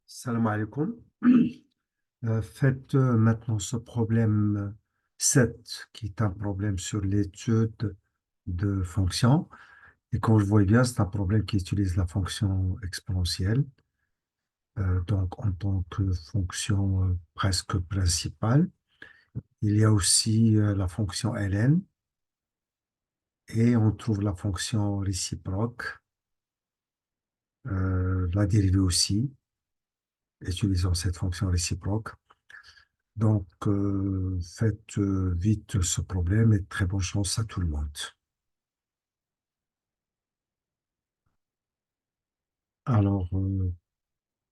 Salam alaikum. Faites maintenant ce problème 7 qui est un problème sur l'étude de fonctions. Et comme je vois bien, c'est un problème qui utilise la fonction exponentielle, donc en tant que fonction presque principale. Il y a aussi la fonction ln et on trouve la fonction réciproque, la dérivée aussi, utilisant cette fonction réciproque. Donc, faites vite ce problème et très bonne chance à tout le monde. Alors,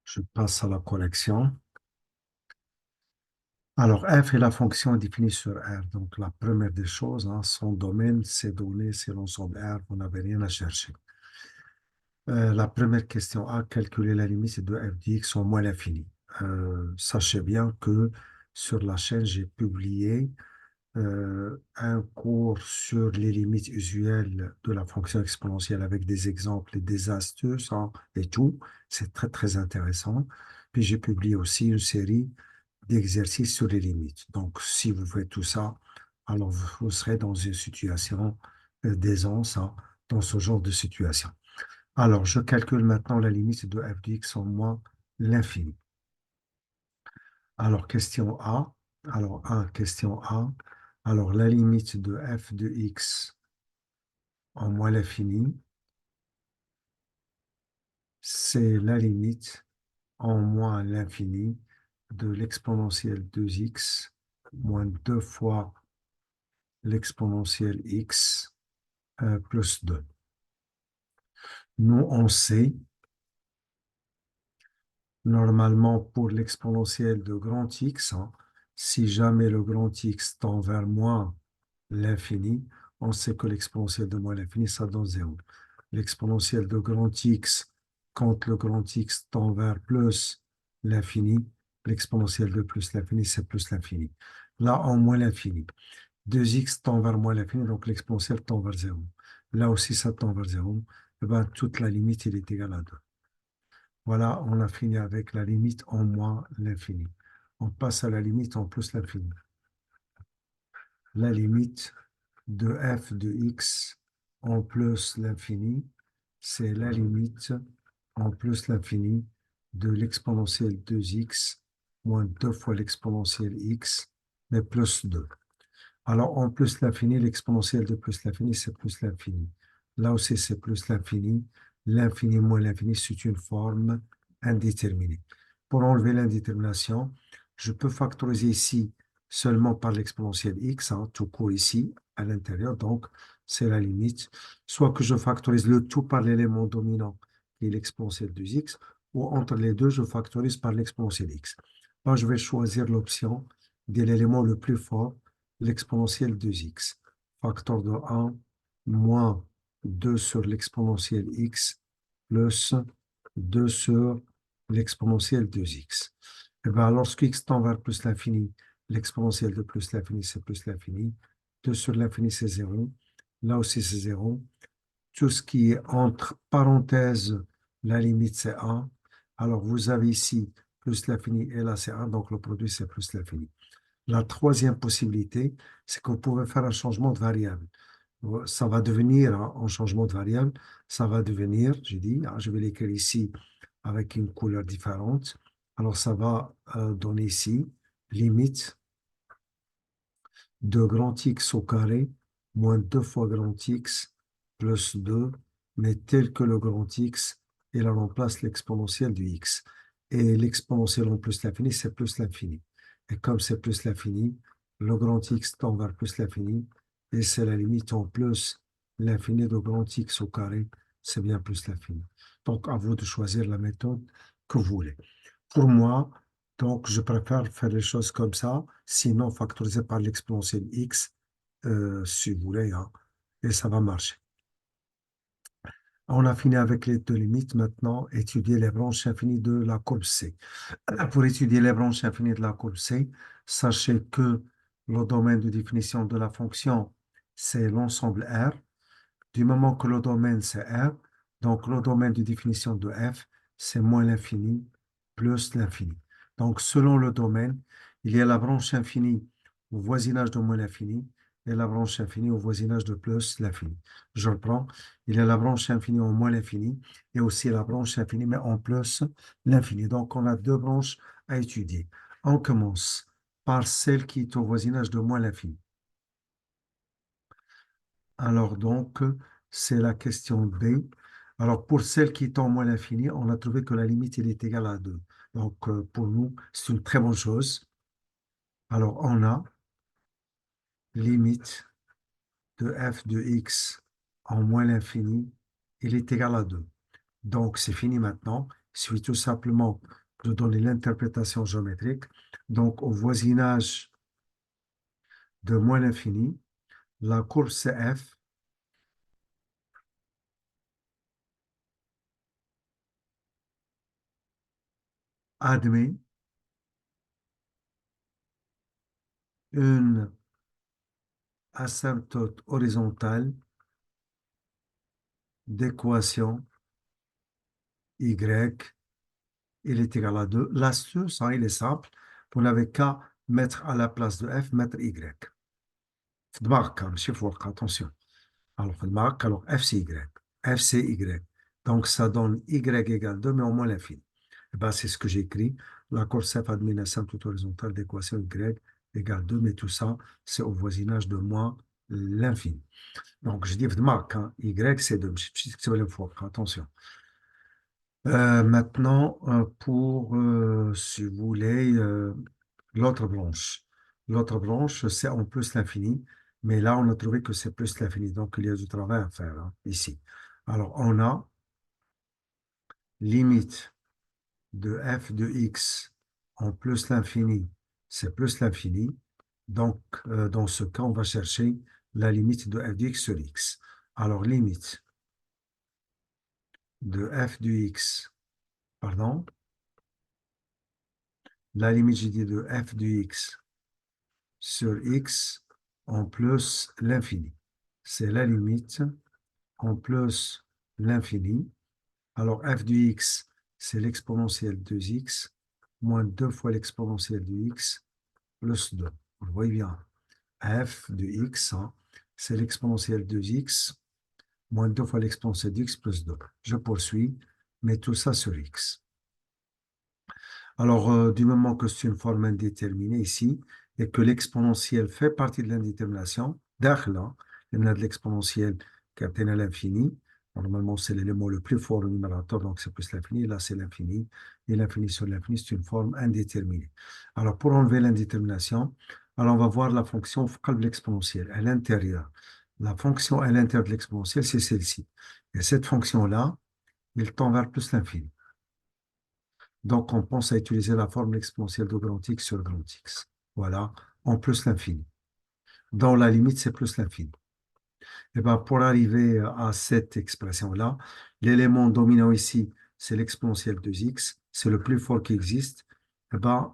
je passe à la correction. Alors, f est la fonction définie sur R. Donc, la première des choses, hein, son domaine, ses données, c'est l'ensemble R. Vous n'avez rien à chercher. La première question A, calculer la limite de f de x en moins l'infini. Sachez bien que sur la chaîne, j'ai publié un cours sur les limites usuelles de la fonction exponentielle avec des exemples et des astuces hein, et tout. C'est très, très intéressant. Puis j'ai publié aussi une série d'exercices sur les limites. Donc, si vous faites tout ça, alors vous serez dans une situation d'aisance hein, dans ce genre de situation. Alors, je calcule maintenant la limite de f de x en moins l'infini. Alors, question A. Alors, question A. Alors, la limite de f de x en moins l'infini, c'est la limite en moins l'infini de l'exponentielle 2x moins 2 fois l'exponentielle x plus 2. Nous, on sait, normalement, pour l'exponentielle de grand X, hein, si jamais le grand X tend vers moins l'infini, on sait que l'exponentielle de moins l'infini, ça donne 0. L'exponentielle de grand X, quand le grand X tend vers plus l'infini, l'exponentielle de plus l'infini, c'est plus l'infini. Là, en moins l'infini. 2x tend vers moins l'infini, donc l'exponentielle tend vers 0. Là aussi, ça tend vers 0. Eh ben, toute la limite, elle est égale à 2. Voilà, on a fini avec la limite en moins l'infini. On passe à la limite en plus l'infini. La limite de f de x en plus l'infini, c'est la limite en plus l'infini de l'exponentielle 2x moins 2 fois l'exponentielle x, mais plus 2. Alors, en plus l'infini, l'exponentielle de plus l'infini, c'est plus l'infini. Là aussi, c'est plus l'infini. L'infini moins l'infini, c'est une forme indéterminée. Pour enlever l'indétermination, je peux factoriser ici seulement par l'exponentielle x, hein, tout court ici, à l'intérieur. Donc, c'est la limite. Soit que je factorise le tout par l'élément dominant, qui est l'exponentielle de x, ou entre les deux, je factorise par l'exponentielle x. Là, je vais choisir l'option de l'élément le plus fort, l'exponentielle de x. Facteur de 1 moins 2 sur l'exponentielle x plus 2 sur l'exponentielle de x. Et bien, lorsque x tend vers plus l'infini, l'exponentielle de plus l'infini, c'est plus l'infini. 2 sur l'infini, c'est 0. Là aussi, c'est 0. Tout ce qui est entre parenthèses, la limite, c'est 1. Alors, vous avez ici plus l'infini et là, c'est 1. Donc, le produit, c'est plus l'infini. La troisième possibilité, c'est qu'on pouvait faire un changement de variable. Ça va devenir, hein, un changement de variable, ça va devenir, j'ai dit, hein, je vais l'écrire ici avec une couleur différente. Alors, ça va donner ici limite de grand X au carré moins 2 fois grand X plus 2, mais tel que le grand X, il remplace l'exponentielle du X. Et l'exponentielle en plus l'infini, c'est plus l'infini. Et comme c'est plus l'infini, le grand X tend vers plus l'infini, et c'est la limite en plus l'infini de grand X au carré, c'est bien plus l'infini. Donc, à vous de choisir la méthode que vous voulez. Pour moi, donc, je préfère faire les choses comme ça, sinon factoriser par l'exponentielle x, si vous voulez, hein, et ça va marcher. On a fini avec les deux limites. Maintenant, étudier les branches infinies de la courbe C. Pour étudier les branches infinies de la courbe C, sachez que le domaine de définition de la fonction, c'est l'ensemble R. Du moment que le domaine, c'est R, donc le domaine de définition de f, c'est moins l'infini plus l'infini. Donc, selon le domaine, il y a la branche infinie au voisinage de moins l'infini et la branche infinie au voisinage de plus l'infini. Je reprends. Il y a la branche infinie au moins l'infini et aussi la branche infinie, mais en plus l'infini. Donc, on a deux branches à étudier. On commence par celle qui est au voisinage de moins l'infini. Alors donc, c'est la question B. Alors pour celle qui est en moins l'infini, on a trouvé que la limite elle est égale à 2. Donc pour nous, c'est une très bonne chose. Alors on a limite de f de x en moins l'infini, il est égal à 2. Donc c'est fini maintenant. Il suffit tout simplement de donner l'interprétation géométrique. Donc au voisinage de moins l'infini, la courbe CF admet une asymptote horizontale d'équation y, il est égal à 2. L'astuce, hein, il est simple. Vous n'avez qu'à mettre à la place de f, mettre y. في دماغك ماشي في ورقة, attention. Alors, في دماغك, alors f c'est y. F c'est y. Donc, ça donne y égale 2, mais au moins l'infini. Eh ben, c'est ce que j'ai écrit. La courbe f admet une asymptote horizontale d'équation y égale 2, mais tout ça, c'est au voisinage de moins l'infini. Donc, je dis في دماغك, hein, y c'est 2. ماشي تكتبها لي في ورقة, attention. Maintenant, pour, si vous voulez, l'autre branche. L'autre branche, c'est en plus l'infini, mais là, on a trouvé que c'est plus l'infini, donc il y a du travail à faire, hein, ici. Alors, on a limite de f de x en plus l'infini, c'est plus l'infini. Donc, dans ce cas, on va chercher la limite de f de x sur x. Alors, limite de f de x, pardon, la limite, j'ai dit, de f de x sur x en plus l'infini. C'est la limite en plus l'infini. Alors, f de x, c'est l'exponentielle de x moins 2 fois l'exponentielle de x plus 2. Vous le voyez bien. f de x, hein, c'est l'exponentielle de x moins 2 fois l'exponentielle de x plus 2. Je poursuis, mais tout ça sur x. Alors, du moment que c'est une forme indéterminée ici, et que l'exponentielle fait partie de l'indétermination, là, il y a de l'exponentielle qui atteint à l'infini. Normalement, c'est l'élément le plus fort au numérateur, donc c'est plus l'infini. Là, c'est l'infini. Et l'infini sur l'infini, c'est une forme indéterminée. Alors, pour enlever l'indétermination, alors on va voir la fonction de l'exponentielle à l'intérieur. La fonction à l'intérieur de l'exponentielle, c'est celle-ci. Et cette fonction-là, il tend vers plus l'infini. Donc, on pense à utiliser la forme exponentielle de grand X sur grand X. Voilà, en plus l'infini. Dans la limite, c'est plus l'infini. Et bien, pour arriver à cette expression-là, l'élément dominant ici, c'est l'exponentielle de x, c'est le plus fort qui existe. Et bien,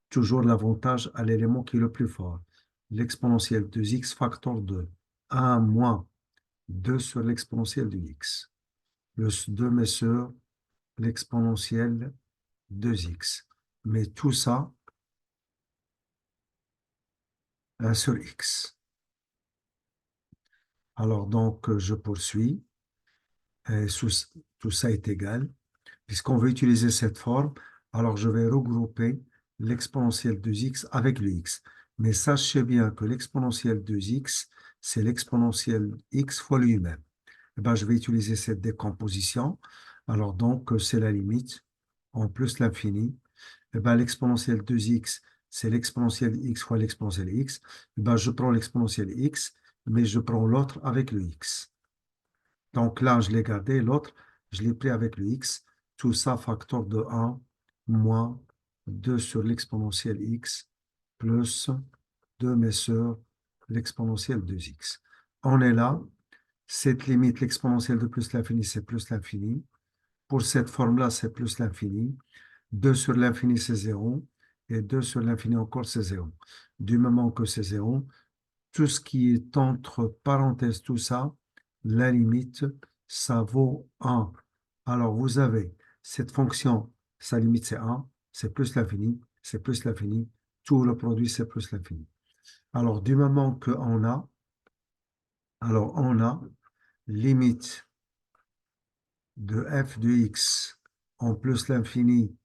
toujours l'avantage à l'élément qui est le plus fort. L'exponentielle de x facteur 2, 1 moins 2 sur l'exponentielle de x, plus 2 mais sur l'exponentielle 2x. Mais tout ça sur x. Alors donc, je poursuis. Tout ça est égal. Puisqu'on veut utiliser cette forme, alors je vais regrouper l'exponentielle de x avec le x. Mais sachez bien que l'exponentielle de x, c'est l'exponentielle x fois lui-même. Eh ben, je vais utiliser cette décomposition. Alors donc, c'est la limite en plus l'infini. Eh ben, l'exponentielle de x, c'est l'exponentielle x fois l'exponentielle x. Eh ben, je prends l'exponentielle x, mais je prends l'autre avec le x. Donc là, je l'ai gardé, l'autre, je l'ai pris avec le x. Tout ça, facteur de 1 moins 2 sur l'exponentielle x plus 2 mais sur l'exponentielle de x. On est là. Cette limite, l'exponentielle de plus l'infini, c'est plus l'infini. Pour cette forme-là, c'est plus l'infini. 2 sur l'infini, c'est 0. Et 2 sur l'infini encore, c'est 0. Du moment que c'est 0, tout ce qui est entre parenthèses, tout ça, la limite, ça vaut 1. Alors, vous avez cette fonction, sa limite, c'est 1. c'est plus l'infini, c'est plus l'infini. Tout le produit, c'est plus l'infini. Alors, du moment on a limite de f de x en plus l'infini,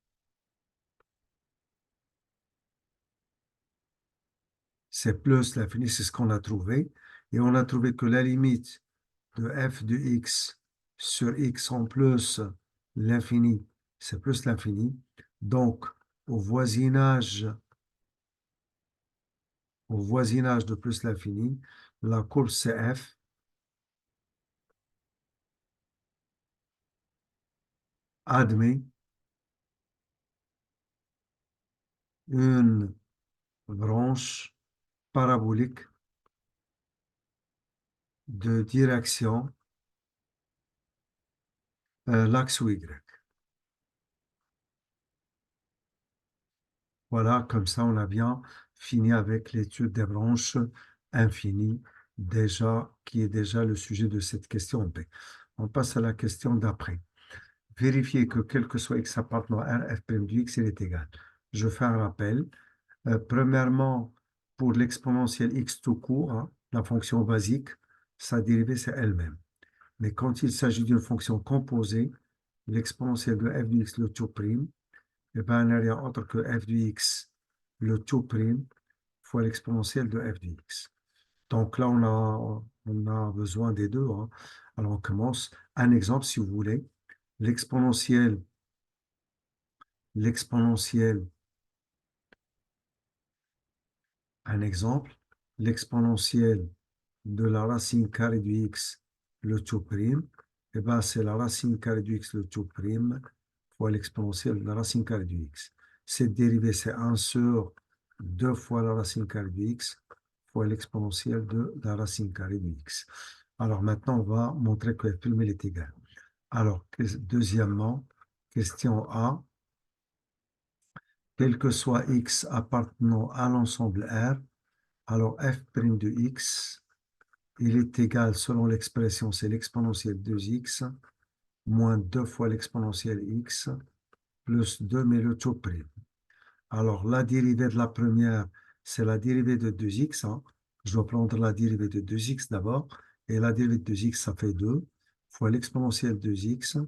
c'est plus l'infini, c'est ce qu'on a trouvé. Et on a trouvé que la limite de f de x sur x en plus l'infini, c'est plus l'infini. Donc, au voisinage, au voisinage de plus l'infini, la courbe CF admet une branche parabolique de direction l'axe Y. Voilà, comme ça, on a bien fini avec l'étude des branches infinies, déjà, qui est déjà le sujet de cette question B. On passe à la question d'après. Vérifier que quel que soit x appartenant à R, f' du x, il est égal. Je fais un rappel. Premièrement, pour l'exponentielle x tout court, hein, la fonction basique, sa dérivée, c'est elle-même. Mais quand il s'agit d'une fonction composée, l'exponentielle de f de x, le tout prime, eh ben, elle n'a rien autre que f de x, le tout prime, fois l'exponentielle de f de x. Donc là, on a besoin des deux, hein. Alors, on commence. Un exemple, si vous voulez. L'exponentielle, l'exponentielle, un exemple, l'exponentielle de la racine carrée du x, le tout prime, eh ben, c'est la racine carrée du x, le tout prime, fois l'exponentielle de la racine carrée du x. Cette dérivée, c'est 1 sur 2 fois la racine carrée du x, fois l'exponentielle de la racine carrée du x. Alors maintenant, on va montrer que f' est égal. Alors, deuxièmement, question A, quel que soit x appartenant à l'ensemble R, alors f' de x, il est égal, selon l'expression, c'est l'exponentielle 2x, moins 2 fois l'exponentielle x, plus 2, mais le tout prime. Alors, la dérivée de la première, c'est la dérivée de 2x, hein. Je dois prendre la dérivée de 2x d'abord, et la dérivée de 2x, ça fait 2, fois l'exponentielle 2x,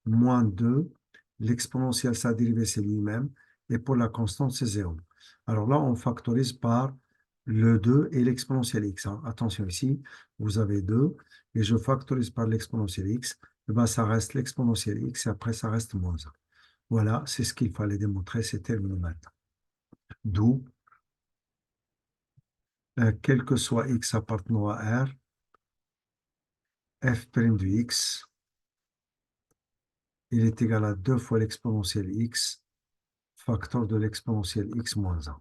moins 2, l'exponentielle, sa dérivée, c'est lui-même, et pour la constante, c'est 0. Alors là, on factorise par le 2 et l'exponentielle x, hein. Attention ici, vous avez 2, et je factorise par l'exponentielle x, et ben, ça reste l'exponentielle x, et après, ça reste moins 1. Voilà, c'est ce qu'il fallait démontrer, c'est terminé maintenant. D'où, quel que soit x appartenant à R, f' de x, il est égal à 2 fois l'exponentielle x, facteur de l'exponentielle x moins 1.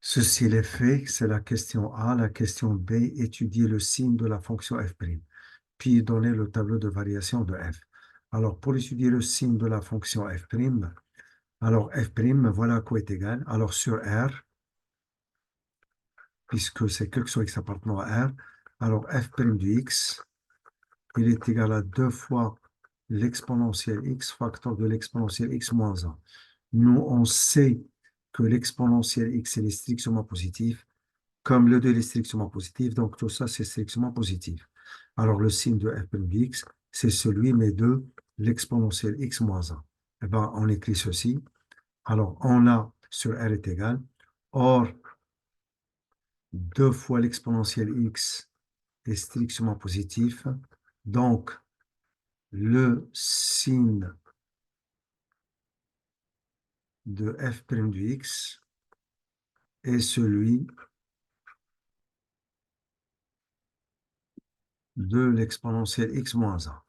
Ceci est fait, c'est la question A. La question B, étudier le signe de la fonction f', puis donner le tableau de variation de f. Alors, pour étudier le signe de la fonction f', alors f', voilà à quoi est égal. Alors, sur R, puisque c'est quelque chose qui appartenant à R, alors f' de x, il est égal à 2 fois l'exponentielle x, facteur de l'exponentielle x moins 1. Nous, on sait que l'exponentielle x est strictement positif, comme le 2 est strictement positif, donc tout ça, c'est strictement positif. Alors, le signe de f' de x, c'est celui, mais de l'exponentielle x moins 1. Eh bien, on écrit ceci. Alors, on a sur r est égal. Or, 2 fois l'exponentielle x est strictement positif. Donc, le signe de f' de x est celui de l'exponentielle x moins 1.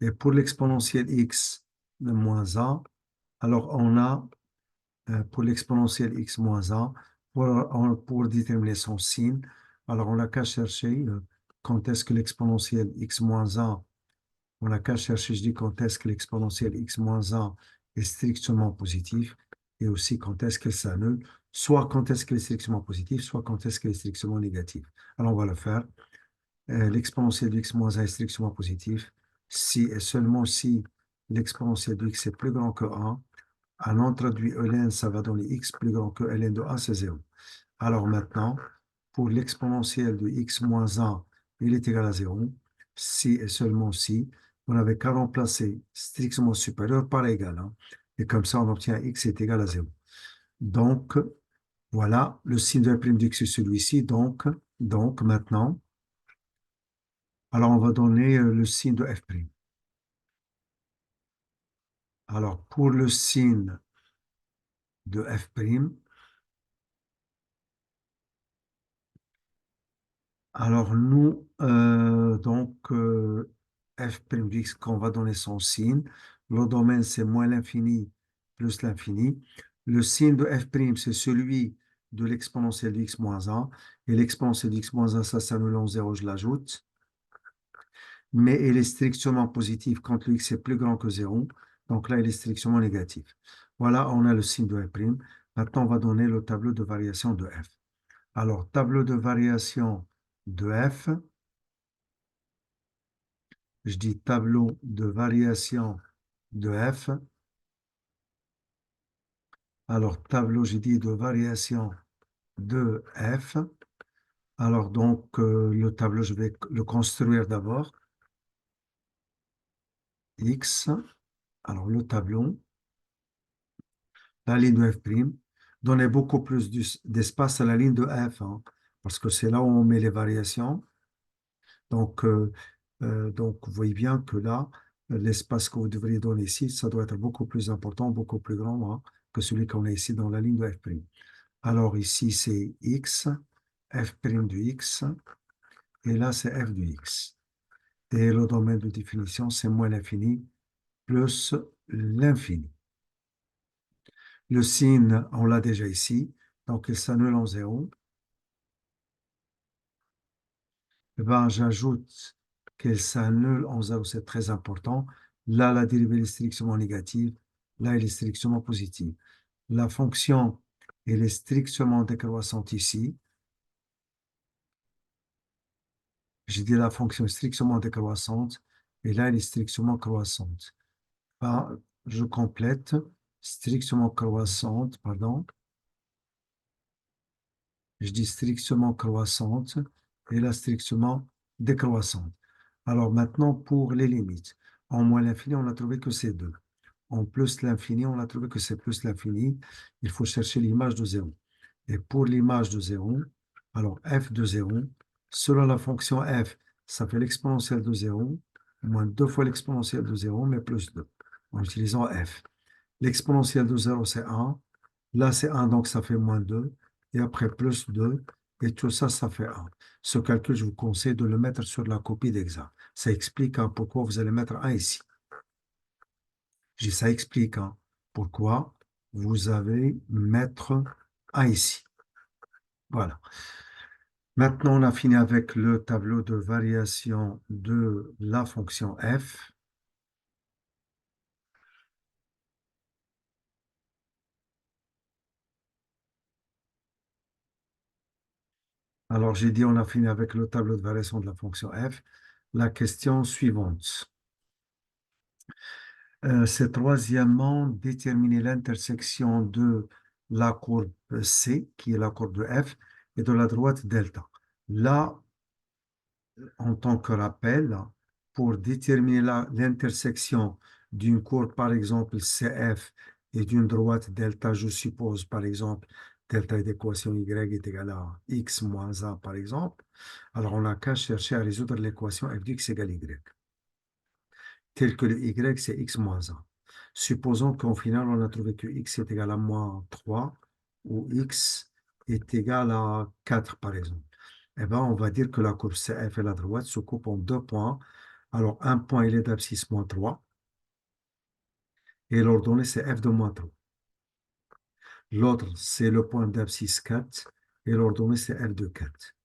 Et pour l'exponentielle x de moins 1, alors on a, pour l'exponentielle x moins 1, pour déterminer son signe, alors on n'a qu'à chercher quand est-ce que l'exponentielle x moins 1, on n'a qu'à chercher, je dis, quand est-ce que l'exponentielle x moins 1 est strictement positif, et aussi quand est-ce qu'elle s'annule, soit quand est-ce qu'elle est strictement positive, soit quand est-ce qu'elle est strictement négative. Alors on va le faire. L'exponentielle de x moins 1 est strictement positif si et seulement si l'exponentielle de x est plus grand que 1, Un on traduit ln, ça va donner x plus grand que ln de a, c'est 0. Alors maintenant, pour l'exponentielle de x moins 1, il est égal à 0. Si et seulement si, on n'avait qu'à remplacer strictement supérieur par égal, hein. Et comme ça, on obtient x est égal à 0. Donc, voilà, le signe de f' d'x est celui-ci. Donc, maintenant, alors on va donner le signe de f'. Alors, pour le signe de f', alors nous, f' d'x, qu'on va donner son signe. Le domaine, c'est moins l'infini plus l'infini. Le signe de f', c'est celui de l'exponentielle de x moins 1. Et l'exponentielle de x moins 1, ça s'annule en 0, je l'ajoute. Mais elle est strictement positive quand le x est plus grand que 0. Donc là, il est strictement négatif. Voilà, on a le signe de f'. Maintenant, on va donner le tableau de variation de f. Alors, tableau de variation de f. Je dis tableau de variation de f. Alors, tableau, j'ai dit de variation de f. Alors, donc, le tableau, je vais le construire d'abord. X. Alors, le tableau. La ligne de f', donnez beaucoup plus d'espace à la ligne de f, hein, parce que c'est là où on met les variations. Donc, vous voyez bien que là, l'espace que vous devriez donner ici, ça doit être beaucoup plus important, beaucoup plus grand, hein, que celui qu'on a ici dans la ligne de f'. Alors ici, c'est x, f' du x, et là, c'est f du x. Et le domaine de définition, c'est moins l'infini plus l'infini. Le signe, on l'a déjà ici, donc il s'annule en 0. Eh ben, j'ajoute qu'elle s'annule en 0, c'est très important. Là, la dérivée est strictement négative. Là, elle est strictement positive. La fonction, elle est strictement décroissante ici. J'ai dit la fonction est strictement décroissante. Et là, elle est strictement croissante. Ben, je complète. Strictement croissante, pardon. Je dis strictement croissante. Et là, strictement décroissante. Alors maintenant, pour les limites. En moins l'infini, on a trouvé que c'est 2. En plus l'infini, on a trouvé que c'est plus l'infini. Il faut chercher l'image de 0. Et pour l'image de 0, alors f de 0, selon la fonction f, ça fait l'exponentielle de 0, moins 2 fois l'exponentielle de 0, mais plus 2, en utilisant f. L'exponentielle de 0, c'est 1. Là, c'est 1, donc ça fait moins 2. Et après, plus 2. Et tout ça, ça fait 1. Ce calcul, je vous conseille de le mettre sur la copie d'examen. Ça explique hein, pourquoi vous allez mettre 1 ici. Ça explique hein, pourquoi vous avez mettre 1 ici. Voilà. Maintenant, on a fini avec le tableau de variation de la fonction f. Alors, j'ai dit on a fini avec le tableau de variation de la fonction f. La question suivante. C'est troisièmement déterminer l'intersection de la courbe C, qui est la courbe de f, et de la droite delta. Là, en tant que rappel, pour déterminer l'intersection d'une courbe, par exemple CF, et d'une droite delta, je suppose, par exemple, delta d'équation y est égal à x moins a, par exemple, alors on n'a qu'à chercher à résoudre l'équation f de x égale y, tel que le y, c'est x moins 1. Supposons qu'au final, on a trouvé que x est égal à moins 3 ou x est égal à 4, par exemple. Eh bien, on va dire que la courbe CF et la droite se coupent en 2 points. Alors, un point, il est d'abscisse moins 3 et l'ordonnée, c'est f de moins 3. L'autre, c'est le point d'abscisse 4 et l'ordonnée, c'est f de 4.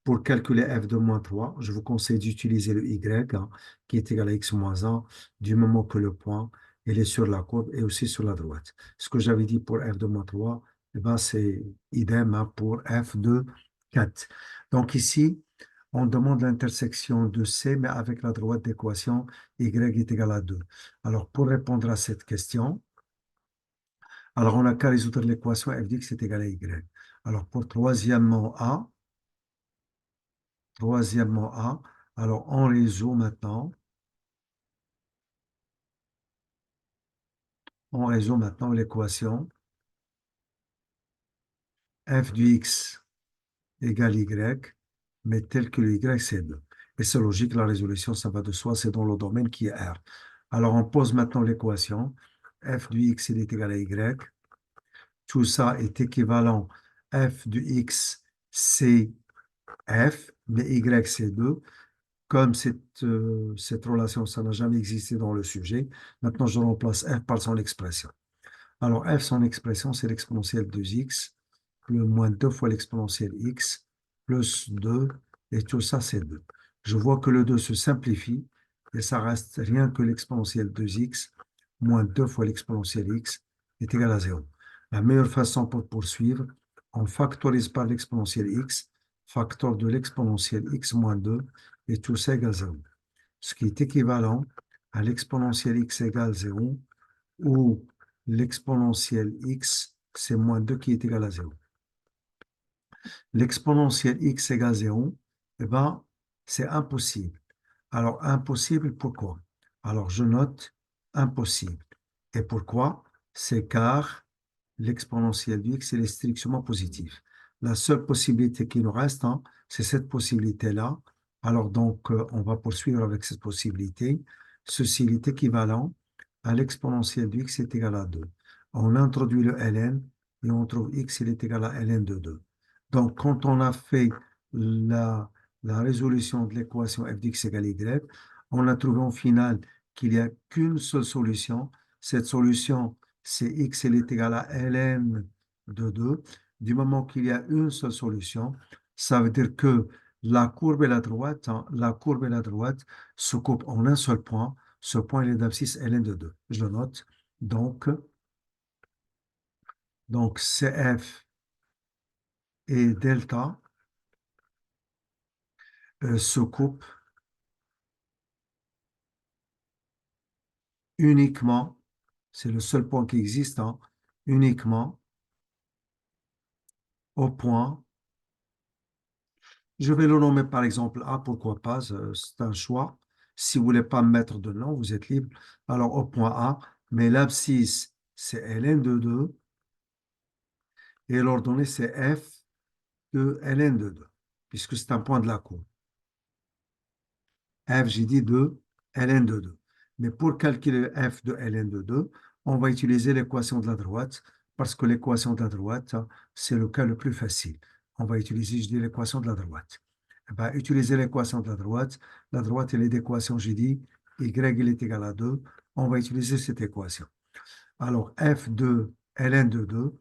Pour calculer f de moins 3, je vous conseille d'utiliser le y, hein, qui est égal à x moins 1, du moment que le point il est sur la courbe et aussi sur la droite. Ce que j'avais dit pour f de moins 3, eh ben, c'est idem hein, pour f de 4. Donc ici, on demande l'intersection de C, mais avec la droite d'équation y est égal à 2. Alors, pour répondre à cette question, Alors, on n'a qu'à résoudre l'équation f de x est égal à y. Alors, pour troisièmement A, alors on résout maintenant l'équation f de x égale y, mais tel que le y, c'est 2. Et c'est logique, la résolution, ça va de soi, c'est dans le domaine qui est R. Alors, on pose maintenant l'équation f de x est égal à y. Tout ça est équivalent. F de x, c'est f, mais y, c'est 2. Comme cette relation, ça n'a jamais existé dans le sujet, maintenant je remplace f par son expression. Alors f, son expression, c'est l'exponentielle de x, le moins 2 fois l'exponentielle x, plus 2, et tout ça, c'est 2. Je vois que le 2 se simplifie, et ça reste rien que l'exponentielle de x, moins 2 fois l'exponentielle x, est égal à 0. La meilleure façon pour poursuivre, on factorise par l'exponentielle x, facteur de l'exponentielle x moins 2, et tout ça égale 0. Ce qui est équivalent à l'exponentielle x égale 0, où l'exponentielle x, c'est moins 2 qui est égal à 0. L'exponentielle x égale 0, eh ben, c'est impossible. Alors, impossible, pourquoi? Alors, je note impossible. Et pourquoi? C'est car l'exponentielle de x, elle est strictement positive. La seule possibilité qui nous reste, hein, c'est cette possibilité-là. Alors, donc, on va poursuivre avec cette possibilité. Ceci est équivalent à l'exponentielle de x est égal à 2. On introduit le ln et on trouve x il est égal à ln de 2. Donc, quand on a fait la résolution de l'équation f de x égale y, on a trouvé en final qu'il n'y a qu'une seule solution. Cette solution, c'est x il est égal à ln de 2. Du moment qu'il y a une seule solution, ça veut dire que la courbe et la droite, hein, la courbe et la droite se coupent en un seul point. Ce point il est d'abscisse ln de 2. Je le note. Donc CF et delta se coupent uniquement, c'est le seul point qui existe, hein, uniquement au point. Je vais le nommer par exemple A, pourquoi pas, c'est un choix. Si vous ne voulez pas mettre de nom, vous êtes libre. Alors au point A, mais l'abscisse, c'est ln de 2 et l'ordonnée, c'est f de ln de 2, puisque c'est un point de la courbe. F, j'ai dit de ln de 2. Mais pour calculer f de ln de 2, on va utiliser l'équation de la droite, parce que l'équation de la droite, c'est le cas le plus facile. On va utiliser, je dis, l'équation de la droite. Eh ben, utiliser l'équation de la droite, elle est d'équation, j'ai dit, y il est égal à 2. On va utiliser cette équation. Alors, f de ln de 2,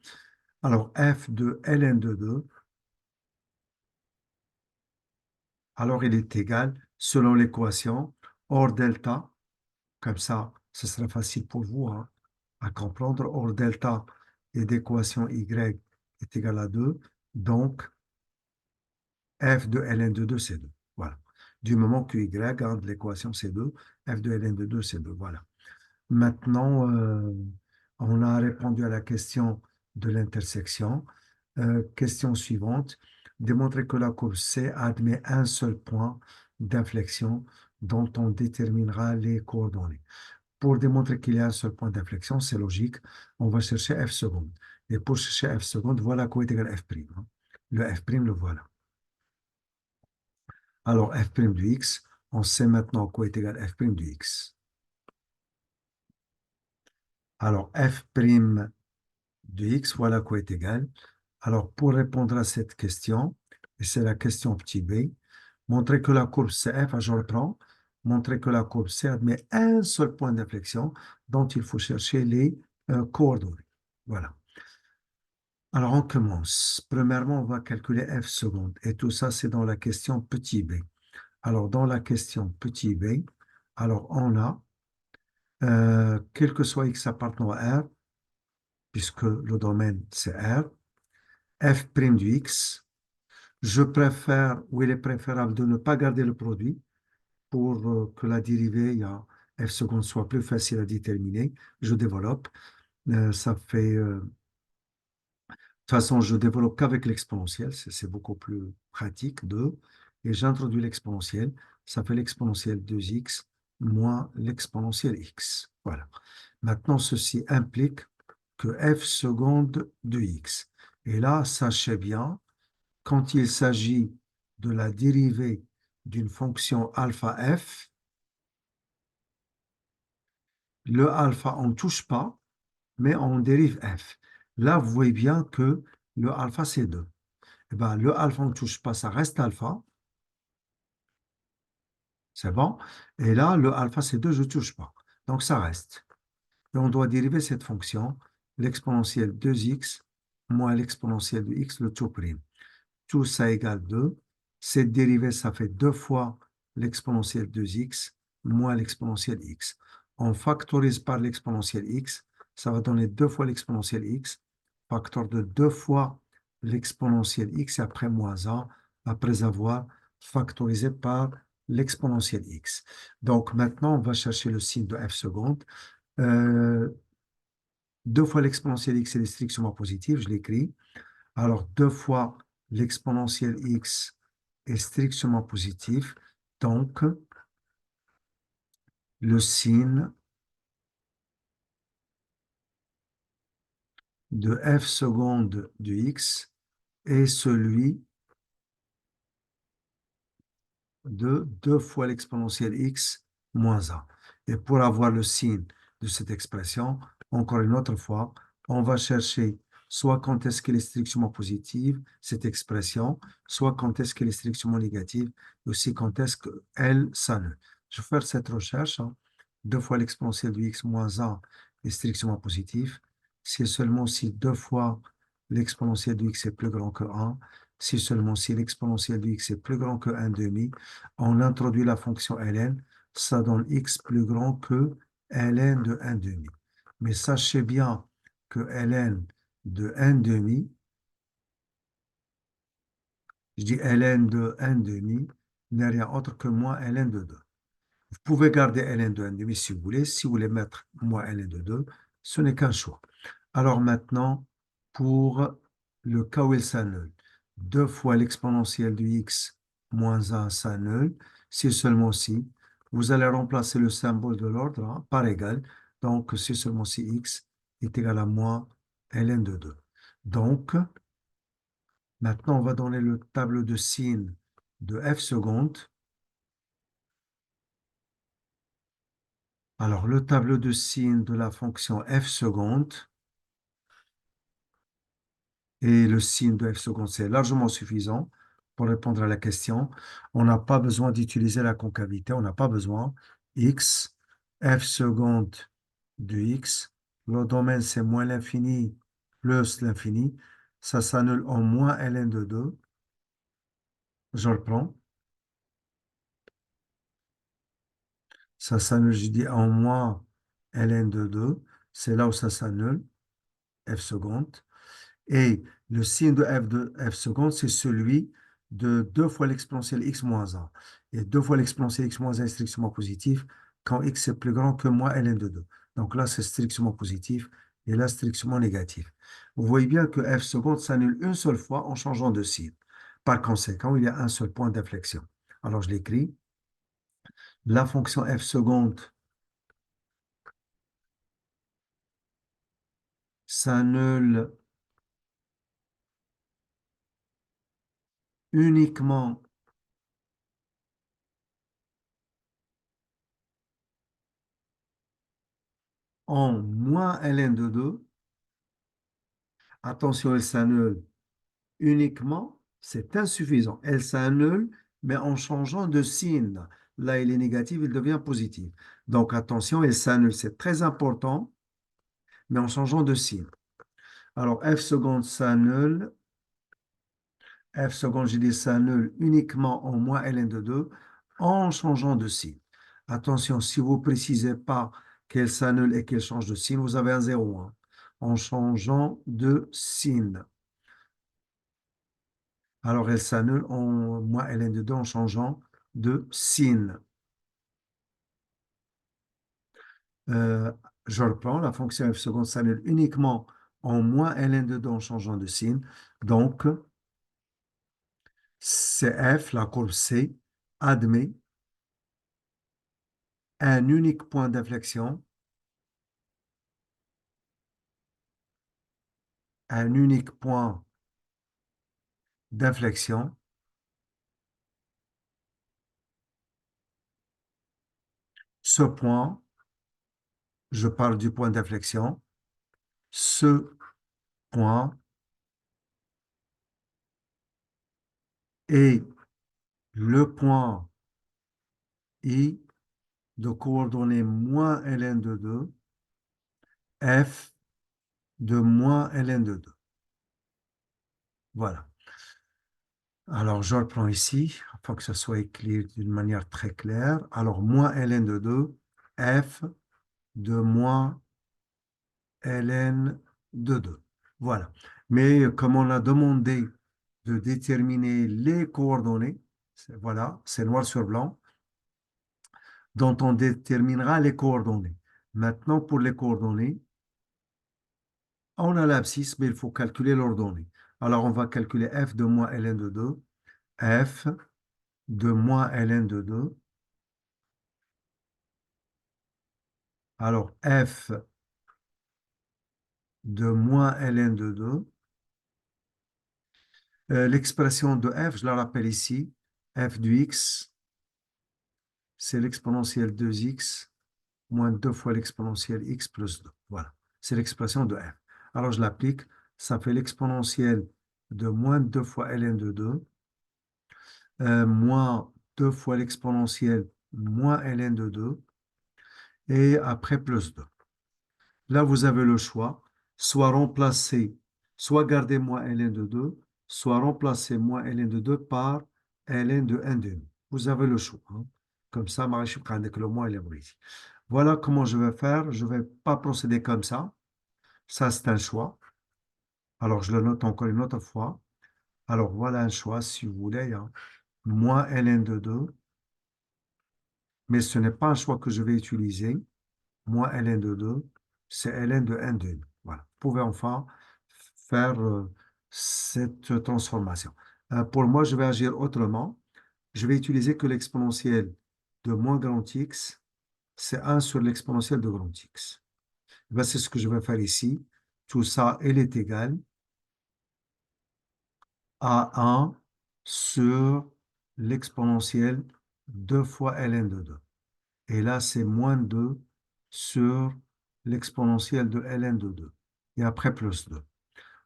alors f de ln de 2, alors il est égal, selon l'équation, hors delta. Comme ça, ce sera facile pour vous, hein, à comprendre. Or, delta et d'équation y est égal à 2. Donc, f de ln de 2, c'est 2. Voilà. Du moment que y, hein, de l'équation, c'est 2, f de ln de 2, c'est 2. Voilà. Maintenant, on a répondu à la question de l'intersection. Question suivante. Démontrer que la courbe C admet un seul point d'inflexion dont on déterminera les coordonnées. Pour démontrer qu'il y a un seul point d'inflexion, c'est logique, on va chercher f seconde. Et pour chercher f seconde, voilà quoi est égal f prime, hein. Le f prime, le voilà. Alors, f prime de x, on sait maintenant quoi est égal f prime de x. Alors, f prime de x, voilà quoi est égal. Alors, pour répondre à cette question, et c'est la question petit b, montrer que la courbe CF, je reprends, montrer que la courbe C admet un seul point d'inflexion dont il faut chercher les coordonnées. Voilà. Alors, on commence. Premièrement, on va calculer f seconde. Et tout ça, c'est dans la question petit b. Alors, dans la question petit b, alors on a, quel que soit x appartenant à R, puisque le domaine c'est R, f' du x, je préfère, ou il est préférable de ne pas garder le produit pour que la dérivée, f seconde, soit plus facile à déterminer. Je développe. Ça fait, de toute façon, je développe qu'avec l'exponentielle, c'est beaucoup plus pratique, 2, et j'introduis l'exponentielle, ça fait l'exponentielle 2x moins l'exponentielle x. Voilà. Maintenant, ceci implique que f seconde de x. Et là, sachez bien, quand il s'agit de la dérivée d'une fonction alpha f, le alpha, on ne touche pas, mais on dérive f. Là, vous voyez bien que le alpha, c'est 2. Eh ben, le alpha, on ne touche pas, ça reste alpha. C'est bon. Et là, le alpha, c'est 2, je ne touche pas. Donc, ça reste. Et on doit dériver cette fonction, l'exponentielle 2x moins l'exponentielle de x, le tout prime. Tout ça égale 2. Cette dérivée, ça fait 2 fois l'exponentielle 2x moins l'exponentielle x. On factorise par l'exponentielle x, ça va donner 2 fois l'exponentielle x, facteur de 2 fois l'exponentielle x, et après moins 1, après avoir factorisé par l'exponentielle x. Donc maintenant, on va chercher le signe de f seconde. Euh, 2 fois l'exponentielle x, c'est strictement positif, je l'écris. Alors, 2 fois l'exponentielle x est strictement positif. Donc, le signe de f seconde de x est celui de 2 fois l'exponentielle x moins 1. Et pour avoir le signe de cette expression, encore une autre fois, on va chercher soit quand est-ce qu'elle est strictement positive, cette expression, soit quand est-ce qu'elle est strictement négative, et aussi quand est-ce qu'elle s'annule. Je vais faire cette recherche. 2 fois l'exponentielle de x moins 1 est strictement positif. C'est seulement si 2 fois l'exponentielle de x est plus grand que 1, si seulement si l'exponentielle de x est plus grand que 1 demi, on introduit la fonction ln, ça donne x plus grand que ln de 1 demi. Mais sachez bien que ln de 1 demi, je dis ln de 1 demi, n'est rien autre que moins ln de 2. Vous pouvez garder ln de 1 demi si vous voulez. Si vous voulez mettre moins ln de 2, ce n'est qu'un choix. Alors maintenant, pour le cas où il s'annule, 2 fois l'exponentielle de x moins 1 s'annule, si seulement si. Vous allez remplacer le symbole de l'ordre par égal. Donc, si seulement si x est égal à moins ln de 2. Donc, maintenant, on va donner le tableau de signes de f seconde. Alors, le tableau de signes de la fonction f seconde et le signe de f seconde, c'est largement suffisant pour répondre à la question. On n'a pas besoin d'utiliser la concavité, on n'a pas besoin. X, f seconde de x, le domaine c'est moins l'infini plus l'infini, ça s'annule en moins ln de 2. Je reprends, ça s'annule, je dis en moins ln de 2, c'est là où ça s'annule, f seconde. Et le signe de f seconde, c'est celui de 2 fois l'exponentielle x moins 1. Et 2 fois l'exponentielle x moins 1 est strictement positif quand x est plus grand que moins ln de 2. Donc là, c'est strictement positif et là, strictement négatif. Vous voyez bien que f seconde s'annule une seule fois en changeant de signe. Par conséquent, il y a un seul point d'inflexion. Alors, je l'écris. La fonction f seconde s'annule uniquement en moins ln de 2. Attention, elle s'annule uniquement, c'est insuffisant. Elle s'annule, mais en changeant de signe. Là, il est négatif, il devient positif. Donc, attention, elle s'annule, c'est très important, mais en changeant de signe. Alors, f seconde s'annule. F seconde, j'ai dit s'annule uniquement en moins ln de 2 en changeant de signe. Attention, si vous ne précisez pas qu'elle s'annule et qu'elle change de signe, vous avez un 0, hein, en changeant de signe. Alors, elle s'annule en moins ln de 2 en changeant de signe. je reprends, la fonction f seconde s'annule uniquement en moins ln de 2 en changeant de signe. Donc, CF, la courbe C, admet un unique point d'inflexion, un unique point d'inflexion. Ce point, je parle du point d'inflexion, ce point est le point I de coordonnées moins ln de 2, f de moins ln de 2. Voilà. Alors, je reprends ici, afin que ce soit écrit d'une manière très claire. Alors, moins ln de 2, f de moins ln de 2. Voilà. Mais comme on a demandé de déterminer les coordonnées, voilà, c'est noir sur blanc, dont on déterminera les coordonnées. Maintenant, pour les coordonnées, on a l'abscisse, mais il faut calculer l'ordonnée. Alors, on va calculer f de moins ln de 2, f de moins ln de 2. Alors, f de moins ln de 2. L'expression de f, je la rappelle ici, f du x, c'est l'exponentielle 2x moins 2 fois l'exponentielle x plus 2. Voilà, c'est l'expression de f. Alors, je l'applique, ça fait l'exponentielle de moins 2 fois ln de 2, moins 2 fois l'exponentielle moins ln de 2, et après plus 2. Là, vous avez le choix, soit remplacer, soit garder moins ln de 2, soit remplacer moins ln de 2 par ln de 1 demi. Vous avez le choix, hein. Comme ça, je prends avec le moins ln ici. Voilà comment je vais faire. Je ne vais pas procéder comme ça. Ça, c'est un choix. Alors, je le note encore une autre fois. Alors, voilà un choix, si vous voulez, hein. Moins ln de 2, mais ce n'est pas un choix que je vais utiliser. Moins ln de 2, c'est ln de 1 demi. Voilà. Vous pouvez enfin faire cette transformation. Pour moi, je vais agir autrement. Je vais utiliser que l'exponentielle de moins grand x, c'est 1 sur l'exponentielle de grand x. Ben, c'est ce que je vais faire ici. Tout ça, elle est égale à 1 sur l'exponentielle 2 fois ln de 2. Et là, c'est moins 2 sur l'exponentielle de ln de 2. Et après, plus 2.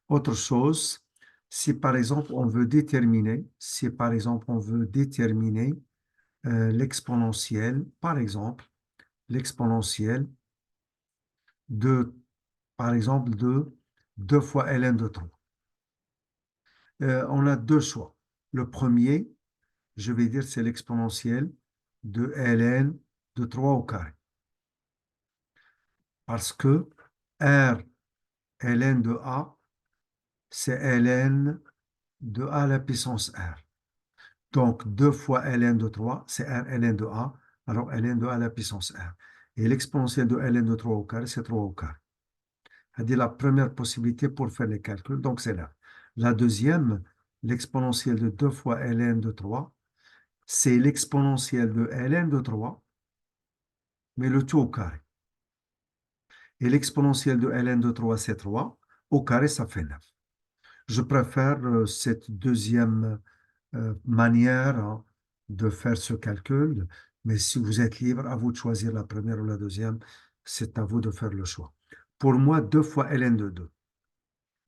Autre chose, si par exemple, on veut déterminer, l'exponentielle, par exemple, l'exponentielle de, par exemple, de 2 fois ln de 3. On a deux choix. Le premier, je vais dire, c'est l'exponentielle de ln de 3 au carré. Parce que R ln de A, c'est ln de A à la puissance R. Donc, 2 fois ln de 3, c'est R ln de A, alors ln de A à la puissance R. Et l'exponentielle de ln de 3 au carré, c'est 3 au carré. C'est la première possibilité pour faire les calculs, donc c'est là. La deuxième, l'exponentielle de 2 fois ln de 3, c'est l'exponentielle de ln de 3, mais le tout au carré. Et l'exponentielle de ln de 3, c'est 3. Au carré, ça fait 9. Je préfère cette deuxième manière, hein, de faire ce calcul, mais si vous êtes libre, à vous de choisir la première ou la deuxième, c'est à vous de faire le choix. Pour moi, 2 fois ln de 2.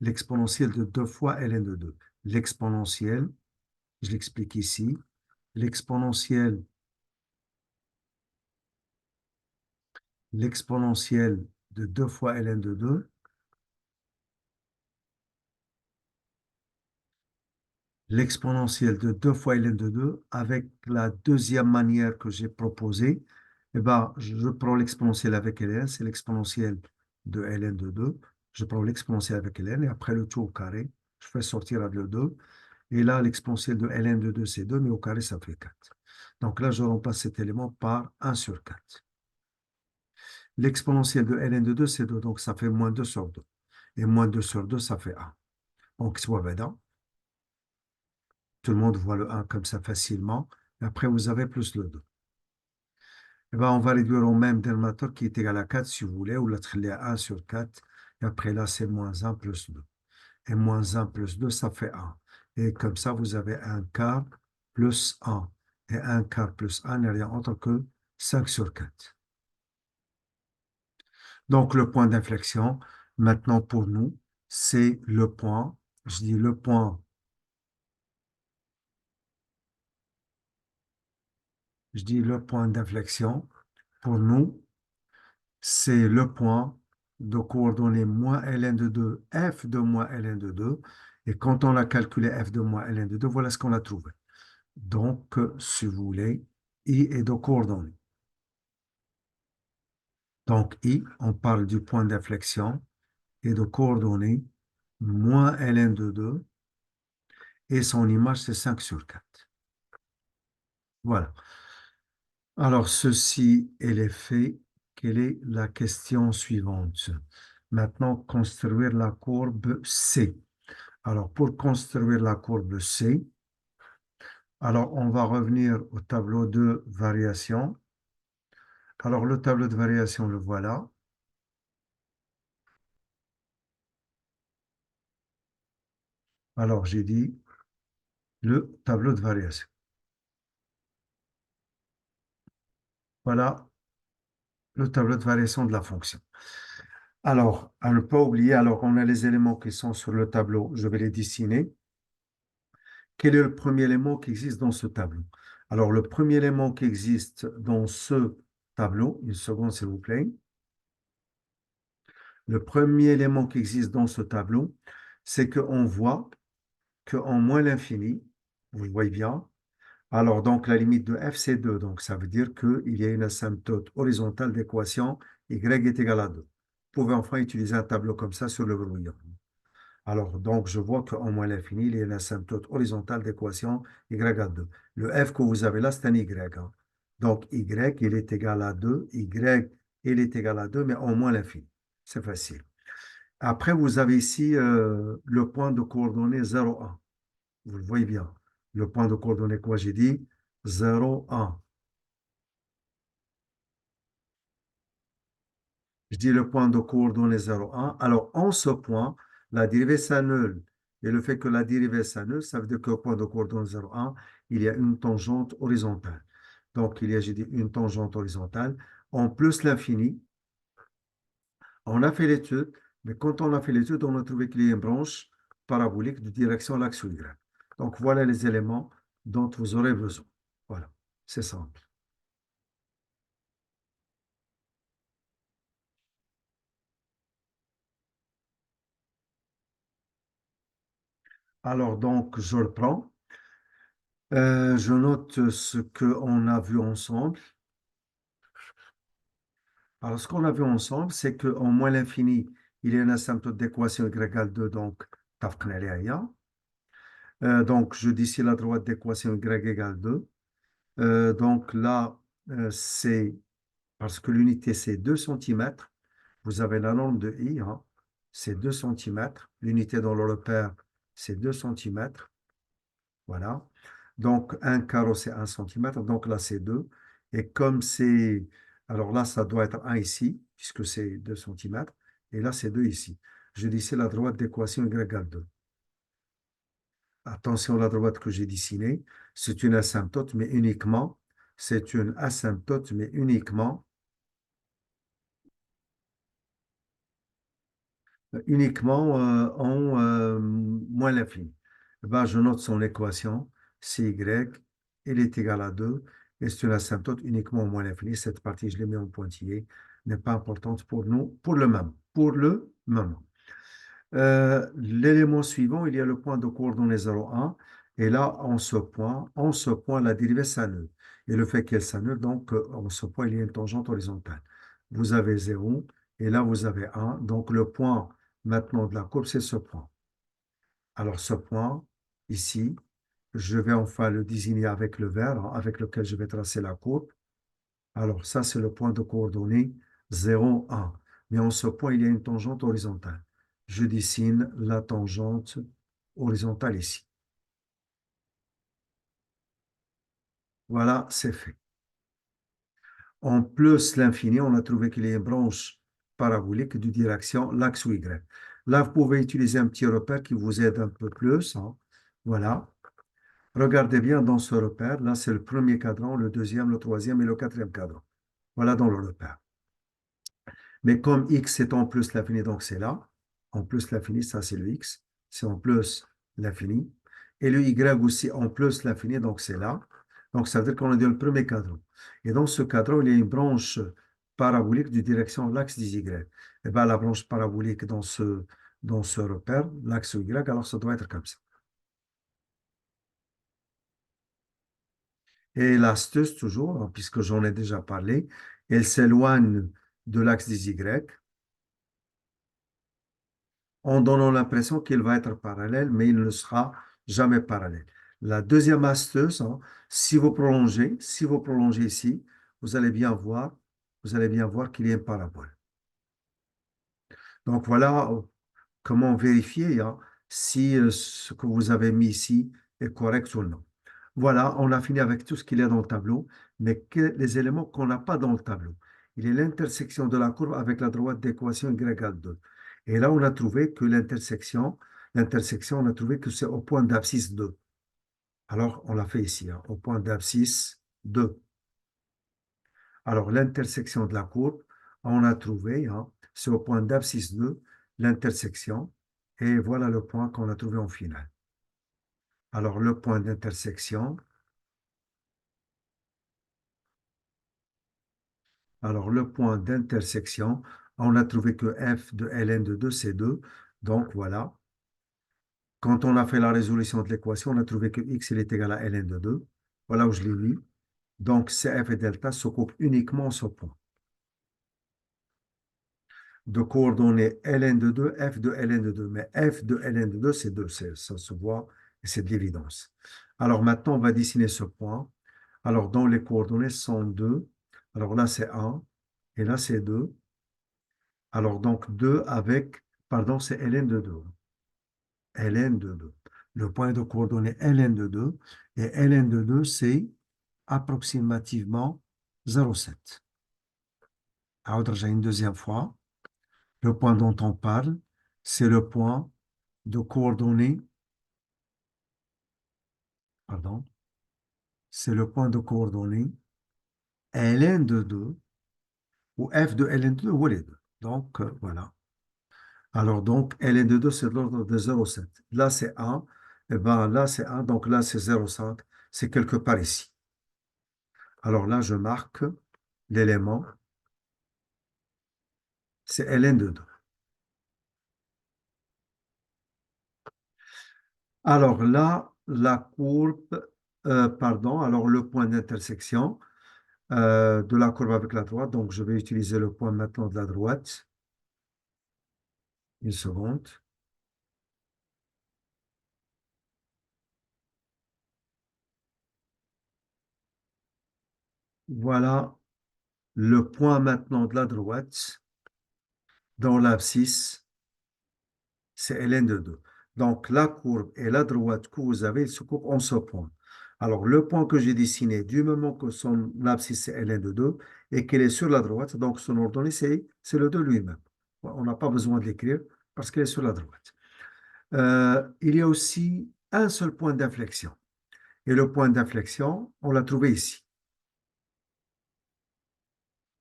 L'exponentielle de 2 fois ln de 2. L'exponentielle, je l'explique ici, l'exponentielle de 2 fois ln de 2, l'exponentielle de 2 fois ln de 2 avec la deuxième manière que j'ai proposée, eh ben, je prends l'exponentielle avec ln, c'est l'exponentielle de ln de 2. Je prends l'exponentielle avec ln et après le tout au carré, je fais sortir avec le 2. Et là, l'exponentielle de ln de 2, c'est 2, mais au carré, ça fait 4. Donc là, je remplace cet élément par 1 sur 4. L'exponentielle de ln de 2, c'est 2, donc ça fait moins 2 sur 2. Et moins 2 sur 2, ça fait 1. Donc, soit بدأ. Tout le monde voit le 1 comme ça facilement. Et après, vous avez plus le 2. Et ben, on va réduire au même dénominateur qui est égal à 4 si vous voulez, ou la trillia 1 sur 4. Et après, là, c'est moins 1 plus 2. Et moins 1 plus 2, ça fait 1. Et comme ça, vous avez un quart plus 1. Et un quart plus 1 n'est rien autre que 5 sur 4. Donc, le point d'inflexion, maintenant pour nous, c'est le point. Je dis le point d'inflexion. Pour nous, c'est le point de coordonnées moins ln de 2, f de moins ln de 2. Et quand on a calculé f de moins ln de 2, voilà ce qu'on a trouvé. Donc, si vous voulez, I est de coordonnées. Donc, I, on parle du point d'inflexion et de coordonnées moins ln de 2 et son image, c'est 5 sur 4. Voilà. Alors, ceci est les faits. Quelle est la question suivante? Maintenant, construire la courbe C. Alors, pour construire la courbe C, alors on va revenir au tableau de variation. Alors, le tableau de variation, le voilà. Alors, j'ai dit le tableau de variation. Voilà le tableau de variation de la fonction. Alors, à ne pas oublier, alors on a les éléments qui sont sur le tableau, je vais les dessiner. Quel est le premier élément qui existe dans ce tableau? Alors, le premier élément qui existe dans ce tableau, une seconde s'il vous plaît. Le premier élément qui existe dans ce tableau, c'est qu'on voit qu'en moins l'infini, vous le voyez bien, alors donc la limite de f c'est 2, donc ça veut dire qu'il y a une asymptote horizontale d'équation y est égale à 2. Vous pouvez enfin utiliser un tableau comme ça sur le brouillon. Alors, donc, je vois qu'en moins l'infini, il y a une asymptote horizontale d'équation y à 2. Le f que vous avez là, c'est un y. Hein. Donc, y, il est égal à 2. Y, il est égal à 2, mais en moins l'infini. C'est facile. Après, vous avez ici le point de coordonnées 0, 1. Vous le voyez bien. Le point de coordonnées, quoi, j'ai dit? 0, 1. Je dis le point de coordonnées 0, 1. Alors, en ce point, la dérivée s'annule. Et le fait que la dérivée s'annule, ça veut dire qu'au point de coordonnées 0, 1, il y a une tangente horizontale. Donc, il y a, j'ai dit, une tangente horizontale. En plus l'infini, on a fait l'étude, mais quand on a fait l'étude, on a trouvé qu'il y a une branche parabolique de direction à l'axe Y. Donc, voilà les éléments dont vous aurez besoin. Voilà, c'est simple. Alors, donc, je reprends. Je note ce qu'on a vu ensemble. Alors, ce qu'on a vu ensemble, c'est qu'en moins l'infini, il y a une asymptote d'équation y égale 2, donc tafkna عليها. Donc, je dessine la droite d'équation y égale 2. Donc là, c'est parce que l'unité, c'est 2 cm. Vous avez la norme de I, hein, c'est 2 cm. L'unité dans le repère, c'est 2 cm. Voilà. Donc, un carreau, c'est 1 cm. Donc là, c'est 2. Et comme c'est... Alors là, ça doit être 1 ici, puisque c'est 2 cm. Et là, c'est 2 ici. Je dis c'est la droite d'équation y égale 2. Attention, la droite que j'ai dessinée, c'est une asymptote, mais uniquement, c'est une asymptote, mais uniquement en moins l'infini. Ben, je note son équation, c'est y, elle est égale à 2, et c'est une asymptote uniquement en moins l'infini. Cette partie, je l'ai mis en pointillé, n'est pas importante pour nous, pour le même. Pour le moment. L'élément suivant, il y a le point de coordonnées 0,1. Et là, en ce point, la dérivée s'annule. Et le fait qu'elle s'annule, donc, en ce point, il y a une tangente horizontale. Vous avez 0, et là, vous avez 1. Donc, le point maintenant de la courbe, c'est ce point. Alors, ce point, ici, je vais enfin le désigner avec le vert, hein, avec lequel je vais tracer la courbe. Alors, ça, c'est le point de coordonnées 0, 1. Mais en ce point, il y a une tangente horizontale. Je dessine la tangente horizontale ici. Voilà, c'est fait. En plus l'infini, on a trouvé qu'il y a une branche parabolique de direction l'axe ou Y. Là, vous pouvez utiliser un petit repère qui vous aide un peu plus, hein. Voilà. Regardez bien dans ce repère. Là, c'est le premier cadran, le deuxième, le troisième et le quatrième cadran. Voilà dans le repère. Mais comme x est en plus l'infini, donc c'est là. En plus l'infini, ça c'est le x. C'est en plus l'infini. Et le y aussi en plus l'infini, donc c'est là. Donc ça veut dire qu'on est dans le premier cadran. Et dans ce cadran, il y a une branche parabolique de direction l'axe des y. Et bien la branche parabolique dans ce repère, l'axe y, alors ça doit être comme ça. Et l'astuce, toujours, hein, puisque j'en ai déjà parlé, elle s'éloigne de l'axe des y en donnant l'impression qu'il va être parallèle, mais il ne sera jamais parallèle. La deuxième astuce, hein, si vous prolongez ici, vous allez bien voir, vous allez bien voir qu'il y a une parabole. Donc voilà comment vérifier, hein, si ce que vous avez mis ici est correct ou non. Voilà, on a fini avec tout ce qu'il y a dans le tableau, mais les éléments qu'on n'a pas dans le tableau. Il est l'intersection de la courbe avec la droite d'équation y égale 2. Et là, on a trouvé que l'intersection, on a trouvé que c'est au point d'abscisse 2. Alors, on l'a fait ici, hein, au point d'abscisse 2. Alors, l'intersection de la courbe, on a trouvé, hein, c'est au point d'abscisse 2, l'intersection. Et voilà le point qu'on a trouvé en finale. Alors, le point d'intersection, alors le point d'intersection, on a trouvé que f de ln de 2, c'est 2. Donc, voilà. Quand on a fait la résolution de l'équation, on a trouvé que x il est égal à ln de 2. Voilà où je l'ai mis. Donc, CF et delta s'occupent uniquement ce point. De coordonnées ln de 2, f de ln de 2. Mais f de ln de 2, c'est 2. Ça se voit et c'est de l'évidence. Alors maintenant, on va dessiner ce point. Alors, dans les coordonnées sont 2. Alors là, c'est 1. Et là, c'est 2. Alors, donc 2 avec, pardon, c'est ln de 2. ln de 2. Le point de coordonnées ln de 2. Et ln de 2, c'est approximativement 0,7. Alors, déjà une deuxième fois. Le point dont on parle, c'est le point de coordonnées, pardon, c'est le point de coordonnées ln de 2 ou f de ln de 2 ou les deux. Donc, voilà. Alors, donc, ln de 2, c'est de l'ordre de 0,7. Là, c'est 1. Et bien, là, c'est 1. Donc, là, c'est 0,5. C'est quelque part ici. Alors là, je marque l'élément. C'est ln de 2. Alors là, la courbe, pardon, alors le point d'intersection de la courbe avec la droite. Donc, je vais utiliser le point maintenant de la droite. Une seconde. Voilà le point maintenant de la droite dans l'abscisse, c'est ln de 2. Donc, la courbe et la droite que vous avez, ils se coupent en ce point. Alors, le point que j'ai dessiné, du moment que son abscisse c'est ln de 2 et qu'il est sur la droite, donc son ordonnée, c'est le 2 lui-même. On n'a pas besoin de l'écrire parce qu'il est sur la droite. Il y a aussi un seul point d'inflexion. Et le point d'inflexion, on l'a trouvé ici.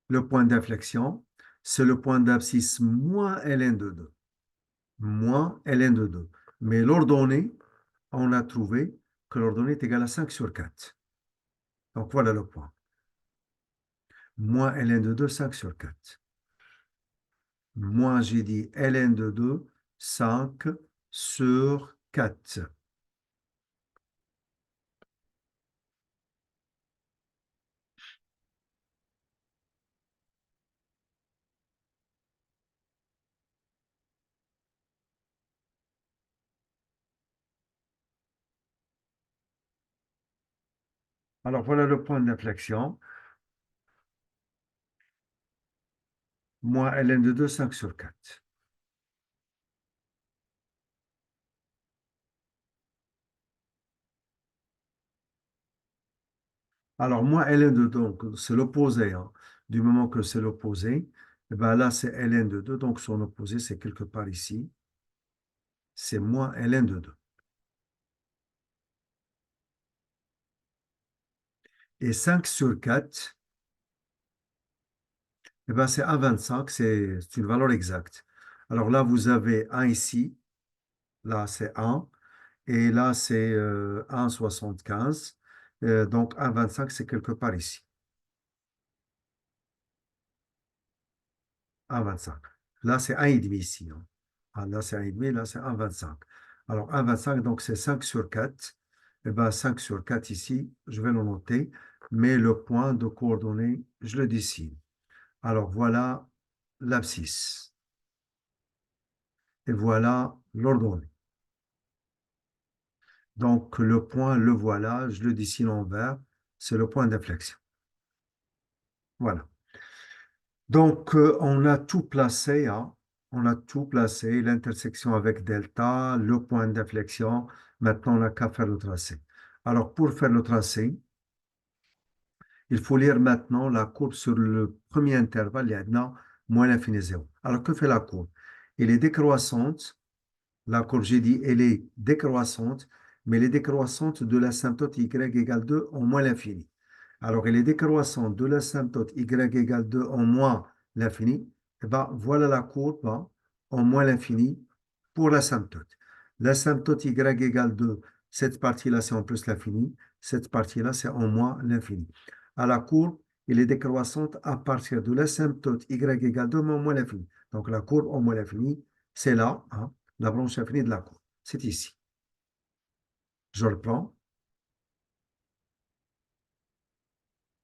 Le point d'inflexion, c'est le point d'abscisse moins ln de 2. Moins ln de 2. Mais l'ordonnée, on a trouvé que l'ordonnée est égale à 5 sur 4. Donc voilà le point. Moins ln de 2, 5 sur 4. Moins, j'ai dit ln de 2, 5 sur 4. Alors voilà le point d'inflexion. moins ln de 2, 5 sur 4. Alors, moins ln de 2, donc c'est l'opposé, hein. Du moment que c'est l'opposé, eh ben là, c'est ln de 2, donc son opposé, c'est quelque part ici. C'est moins ln de 2. Et 5 sur 4, eh ben c'est 1,25, c'est une valeur exacte. Alors là, vous avez 1 ici, là c'est 1, et là c'est 1,75. Donc 1,25, c'est quelque part ici. 1,25. Là, c'est 1,5 ici, hein. Ah, là, c'est 1,5, là, c'est 1,25. Alors 1,25, donc c'est 5 sur 4. Eh ben 5 sur 4 ici, je vais le noter, mais le point de coordonnée, je le dessine. Alors voilà l'abscisse. Et voilà l'ordonnée. Donc le point, le voilà, je le dessine en vert, c'est le point d'inflexion. Voilà. Donc on a tout placé, hein. On a tout placé, l'intersection avec delta, le point d'inflexion. Maintenant, on n'a qu'à faire le tracé. Alors pour faire le tracé, il faut lire maintenant la courbe sur le premier intervalle, il y a maintenant moins l'infini 0. Alors que fait la courbe? Elle est décroissante. La courbe, j'ai dit, elle est décroissante, mais elle est décroissante de l'asymptote y égale 2 en moins l'infini. Alors, elle est décroissante de l'asymptote y égale 2 en moins l'infini. Et ben, voilà la courbe, hein, en moins l'infini pour l'asymptote. L'asymptote y égale 2, cette partie-là, c'est en plus l'infini. Cette partie-là, c'est en moins l'infini. À la courbe, elle est décroissante à partir de l'asymptote y égale 2, mais en moins l'infini. Donc, la courbe en moins l'infini, c'est là, hein, la branche infinie de la courbe. C'est ici. Je reprends.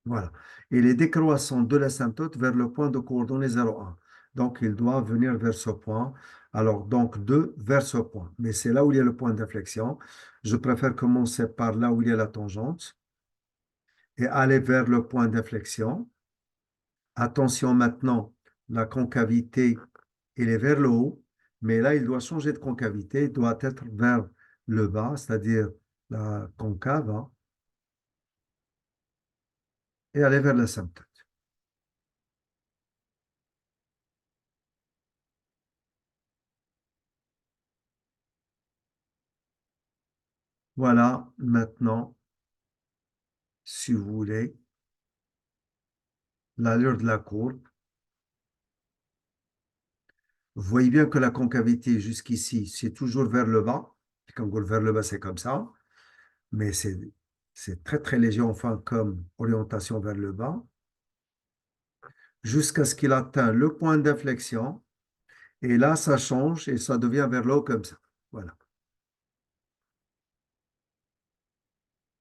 Voilà. Il est décroissant de l'asymptote vers le point de coordonnée 0,1. Donc, il doit venir vers ce point. Alors, donc, 2 vers ce point. Mais c'est là où il y a le point d'inflexion. Je préfère commencer par là où il y a la tangente et aller vers le point d'inflexion. Attention maintenant, la concavité, elle est vers le haut. Mais là, il doit changer de concavité. Il doit être vers le bas, c'est-à-dire la concave, hein, et aller vers l'asymptote. Voilà, maintenant, si vous voulez, l'allure de la courbe. Vous voyez bien que la concavité jusqu'ici, c'est toujours vers le bas. Quand on vers le bas, c'est comme ça. Mais c'est très, très léger, enfin, comme orientation vers le bas, jusqu'à ce qu'il atteigne le point d'inflexion. Et là, ça change et ça devient vers le haut comme ça. Voilà.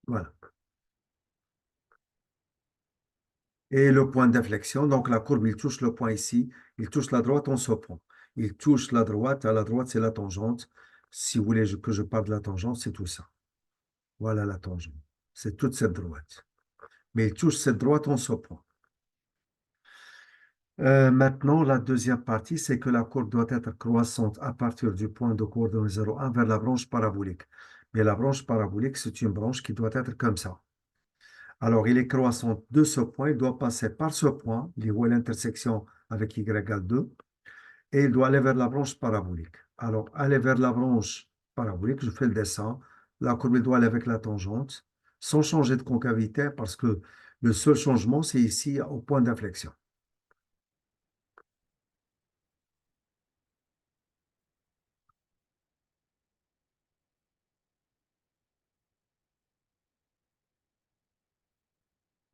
Voilà. Et le point d'inflexion, donc la courbe, il touche le point ici, il touche la droite, on se prend. Il touche la droite, à la droite, c'est la tangente. Si vous voulez que je parle de la tangente, c'est tout ça. Voilà la tangente. C'est toute cette droite. Mais il touche cette droite, on se prend. Maintenant, la deuxième partie, c'est que la courbe doit être croissante à partir du point de coordonnée 0,1 vers la branche parabolique. Mais la branche parabolique, c'est une branche qui doit être comme ça. Alors, il est croissant de ce point, il doit passer par ce point, il est l'intersection avec y égale 2, et il doit aller vers la branche parabolique. Alors, aller vers la branche parabolique, je fais le dessin. La courbe doit aller avec la tangente, sans changer de concavité, parce que le seul changement, c'est ici au point d'inflexion.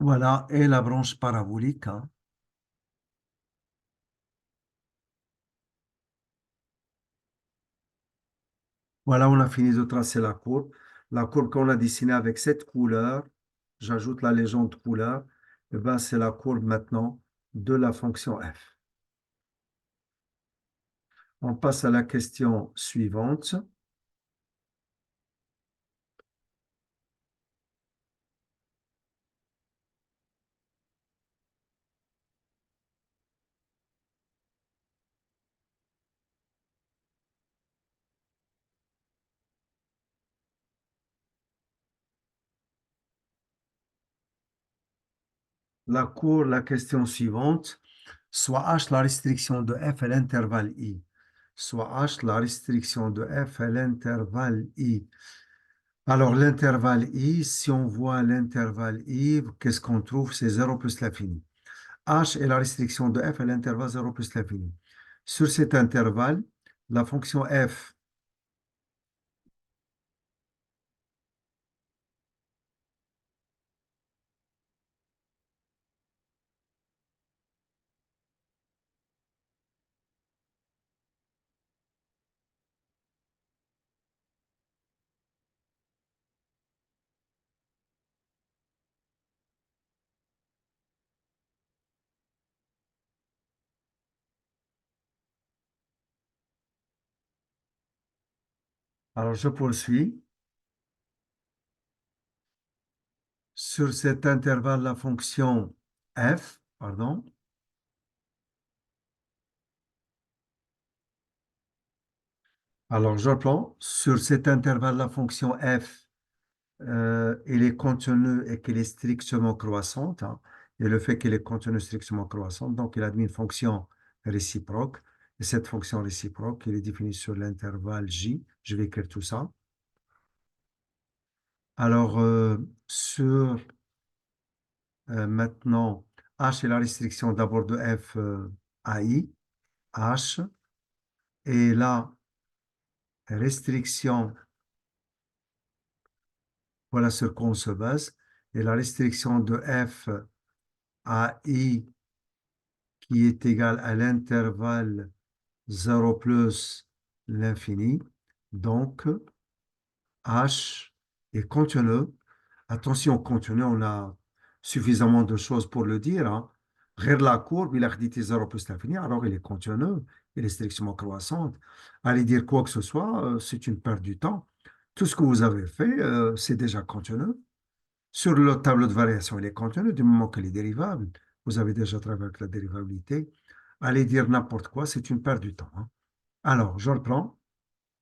Voilà, et la branche parabolique, hein. Voilà, on a fini de tracer la courbe. La courbe qu'on a dessinée avec cette couleur, j'ajoute la légende couleur, et ben c'est la courbe maintenant de la fonction f. On passe à la question suivante. la question suivante, soit H la restriction de f à l'intervalle I, soit H la restriction de f à l'intervalle I. Alors, l'intervalle I, si on voit l'intervalle I, qu'est-ce qu'on trouve? C'est 0 plus l'infini. H est la restriction de f à l'intervalle 0 plus l'infini. Sur cet intervalle, la fonction f, alors je poursuis. Sur cet intervalle, la fonction f, pardon, alors je reprends. Sur cet intervalle, la fonction f, elle est contenue et qu'elle est strictement croissante, hein, et le fait qu'elle est contenue strictement croissante, donc elle admet une fonction réciproque. Et cette fonction réciproque, elle est définie sur l'intervalle j. Je vais écrire tout ça. Alors, sur maintenant, h est la restriction d'abord de f à i, h, et la restriction, voilà sur quoi on se base, et la restriction de f à i qui est égale à l'intervalle 0 plus l'infini. Donc, h est continu. Attention, continu, on a suffisamment de choses pour le dire, hein. Regarde la courbe, il a dit 0 plus l'infini, alors il est continu, il est strictement croissante. Allez dire quoi que ce soit, c'est une perte du temps. Tout ce que vous avez fait, c'est déjà continu. Sur le tableau de variation, il est continu du moment qu'il est dérivable. Vous avez déjà travaillé avec la dérivabilité. Allez dire n'importe quoi, c'est une perte du temps, hein. Alors, je reprends.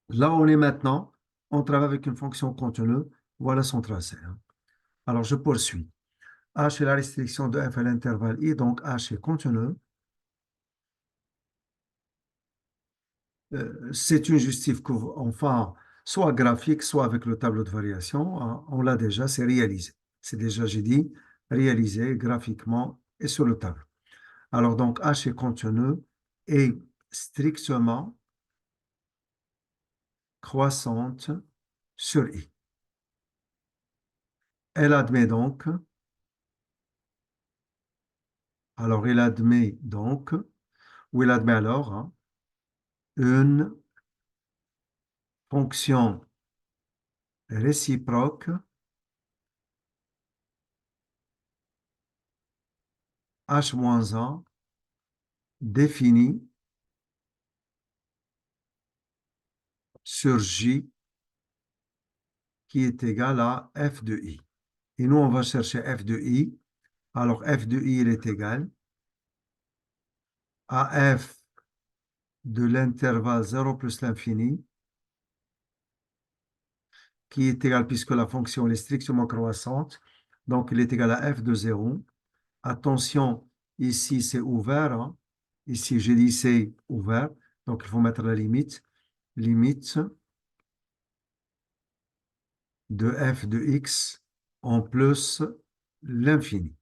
Là, on est maintenant, on travaille avec une fonction continue. Voilà son tracé, hein. Alors, je poursuis. H est la restriction de f à l'intervalle I, donc H est continu. C'est une justif, enfin, soit graphique, soit avec le tableau de variation, hein. On l'a déjà, c'est réalisé. C'est déjà, j'ai dit, réalisé graphiquement et sur le tableau. Alors, donc, H est continu et strictement croissante sur I. Elle admet donc, alors, elle admet donc, ou elle admet alors, hein, une fonction réciproque h-1 définie sur J qui est égal à f de I. Et nous, on va chercher f de I. Alors, f de I, il est égal à f de l'intervalle 0 plus l'infini, qui est égal, puisque la fonction est strictement croissante, donc il est égal à f de 0. Attention, ici, c'est ouvert, hein. Ici, j'ai dit c'est ouvert, donc il faut mettre la limite. Limite de f de x en plus l'infini.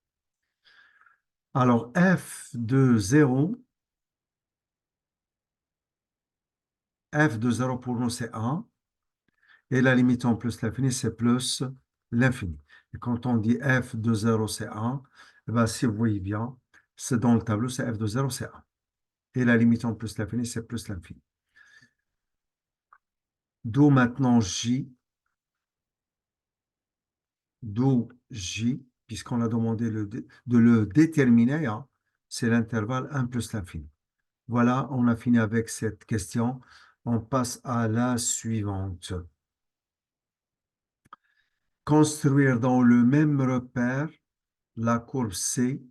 Alors, f de 0, f de 0 pour nous, c'est 1. Et la limite en plus l'infini, c'est plus l'infini. Et quand on dit f de 0, c'est 1, eh bien, si vous voyez bien, c'est dans le tableau, c'est f de 0, c'est 1. Et la limite en plus l'infini, c'est plus l'infini. D'où maintenant j, d'où j, puisqu'on a demandé de le déterminer, hein, c'est l'intervalle 1 plus l'infini. Voilà, on a fini avec cette question. On passe à la suivante. Construire dans le même repère la courbe C,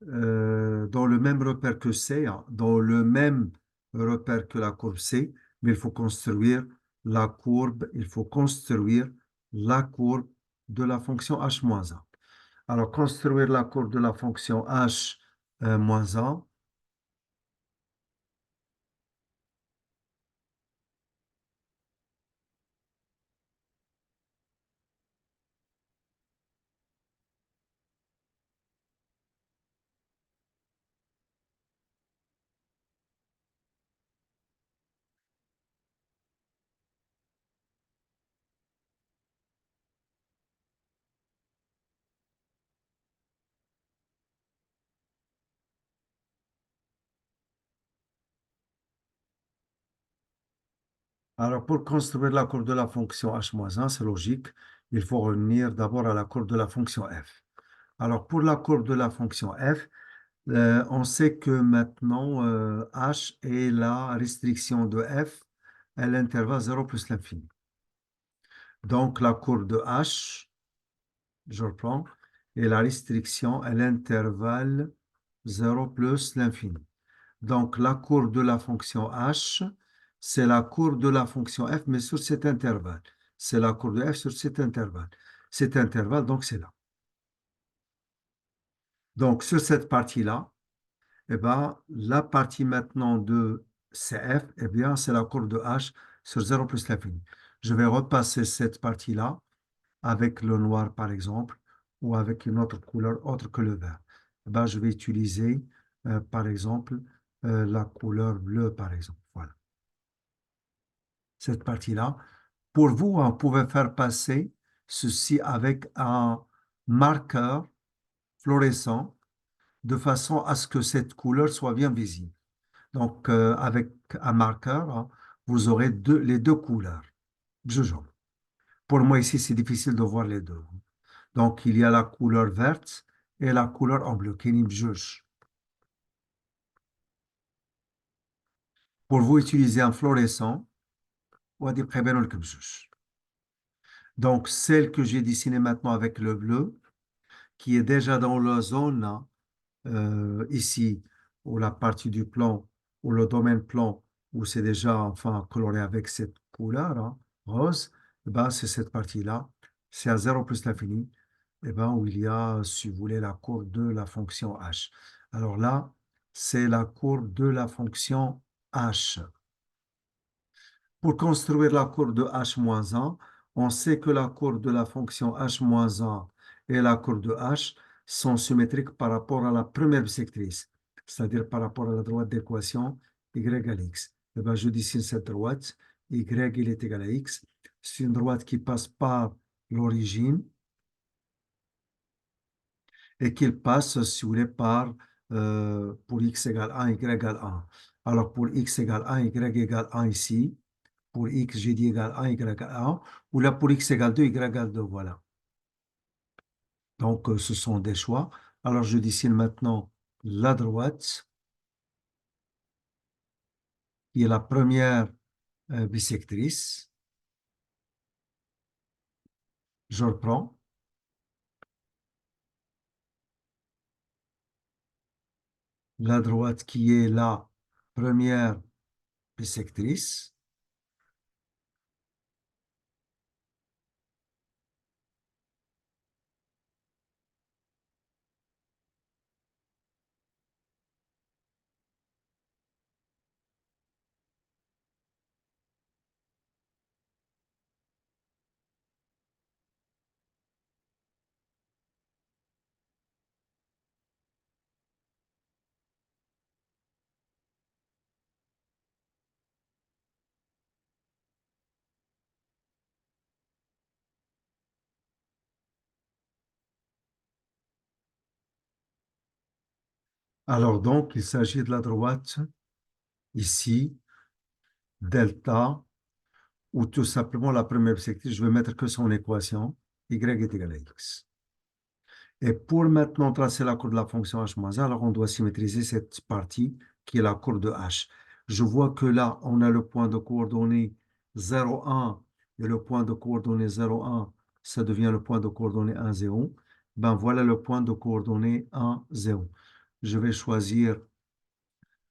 dans le même repère que C, hein, dans le même repère que la courbe C, mais il faut construire il faut construire la courbe de la fonction h-1. Alors, construire la courbe de la fonction h moins 1. Alors, pour construire la courbe de la fonction h moins 1, c'est logique. Il faut revenir d'abord à la courbe de la fonction f. Alors, pour la courbe de la fonction f, on sait que maintenant, h est la restriction de f à l'intervalle 0 plus l'infini. Donc, la courbe de h, je reprends, est la restriction à l'intervalle 0 plus l'infini. Donc, la courbe de la fonction h, c'est la courbe de la fonction f, mais sur cet intervalle. C'est la courbe de f sur cet intervalle. Cet intervalle, donc, c'est là. Donc, sur cette partie-là, eh ben, la partie maintenant de CF, eh bien, c'est la courbe de h sur 0 plus l'infini. Je vais repasser cette partie-là avec le noir, par exemple, ou avec une autre couleur autre que le vert. Eh ben, je vais utiliser, par exemple, la couleur bleue, par exemple. Voilà, cette partie-là. Pour vous, vous pouvez faire passer ceci avec un marqueur fluorescent de façon à ce que cette couleur soit bien visible. Donc, avec un marqueur, hein, vous aurez les deux couleurs. Jugeons. Pour moi, ici, c'est difficile de voir les deux. Donc, il y a la couleur verte et la couleur en bleu. Qui juge. Pour vous, utiliser un fluorescent, ou dire que juge. Donc, celle que j'ai dessinée maintenant avec le bleu, qui est déjà dans la zone, hein, ici, ou la partie du plan, ou le domaine plan, où c'est déjà enfin coloré avec cette couleur, hein, rose, eh ben, c'est cette partie-là. C'est à 0 plus l'infini, eh ben, où il y a, si vous voulez, la courbe de la fonction h. Alors là, c'est la courbe de la fonction h. Pour construire la courbe de h-1, on sait que la courbe de la fonction h-1 et la courbe de h sont symétriques par rapport à la première bisectrice, c'est-à-dire par rapport à la droite d'équation y égale x. Eh bien, je dessine cette droite, y il est égal à x. C'est une droite qui passe par l'origine et qui passe, si vous voulez, par, pour x égale 1, y égale 1. Alors, pour x égale 1, y égale 1 ici. Pour x, j'ai dit égal 1, y égale 1. Ou là, pour x égale 2, y égale 2. Voilà. Donc, ce sont des choix. Alors, je dessine maintenant la droite, qui est la première bisectrice. Je reprends. La droite qui est la première bisectrice. Alors, donc, il s'agit de la droite ici, delta, ou tout simplement la première bisectrice. Je vais mettre que son équation, y est égal à x. Et pour maintenant tracer la courbe de la fonction h-1, alors on doit symétriser cette partie qui est la courbe de h. Je vois que là, on a le point de coordonnées 0, 1 et le point de coordonnées 0, 1, ça devient le point de coordonnées 1, 0. Ben voilà le point de coordonnées 1, 0. Je vais choisir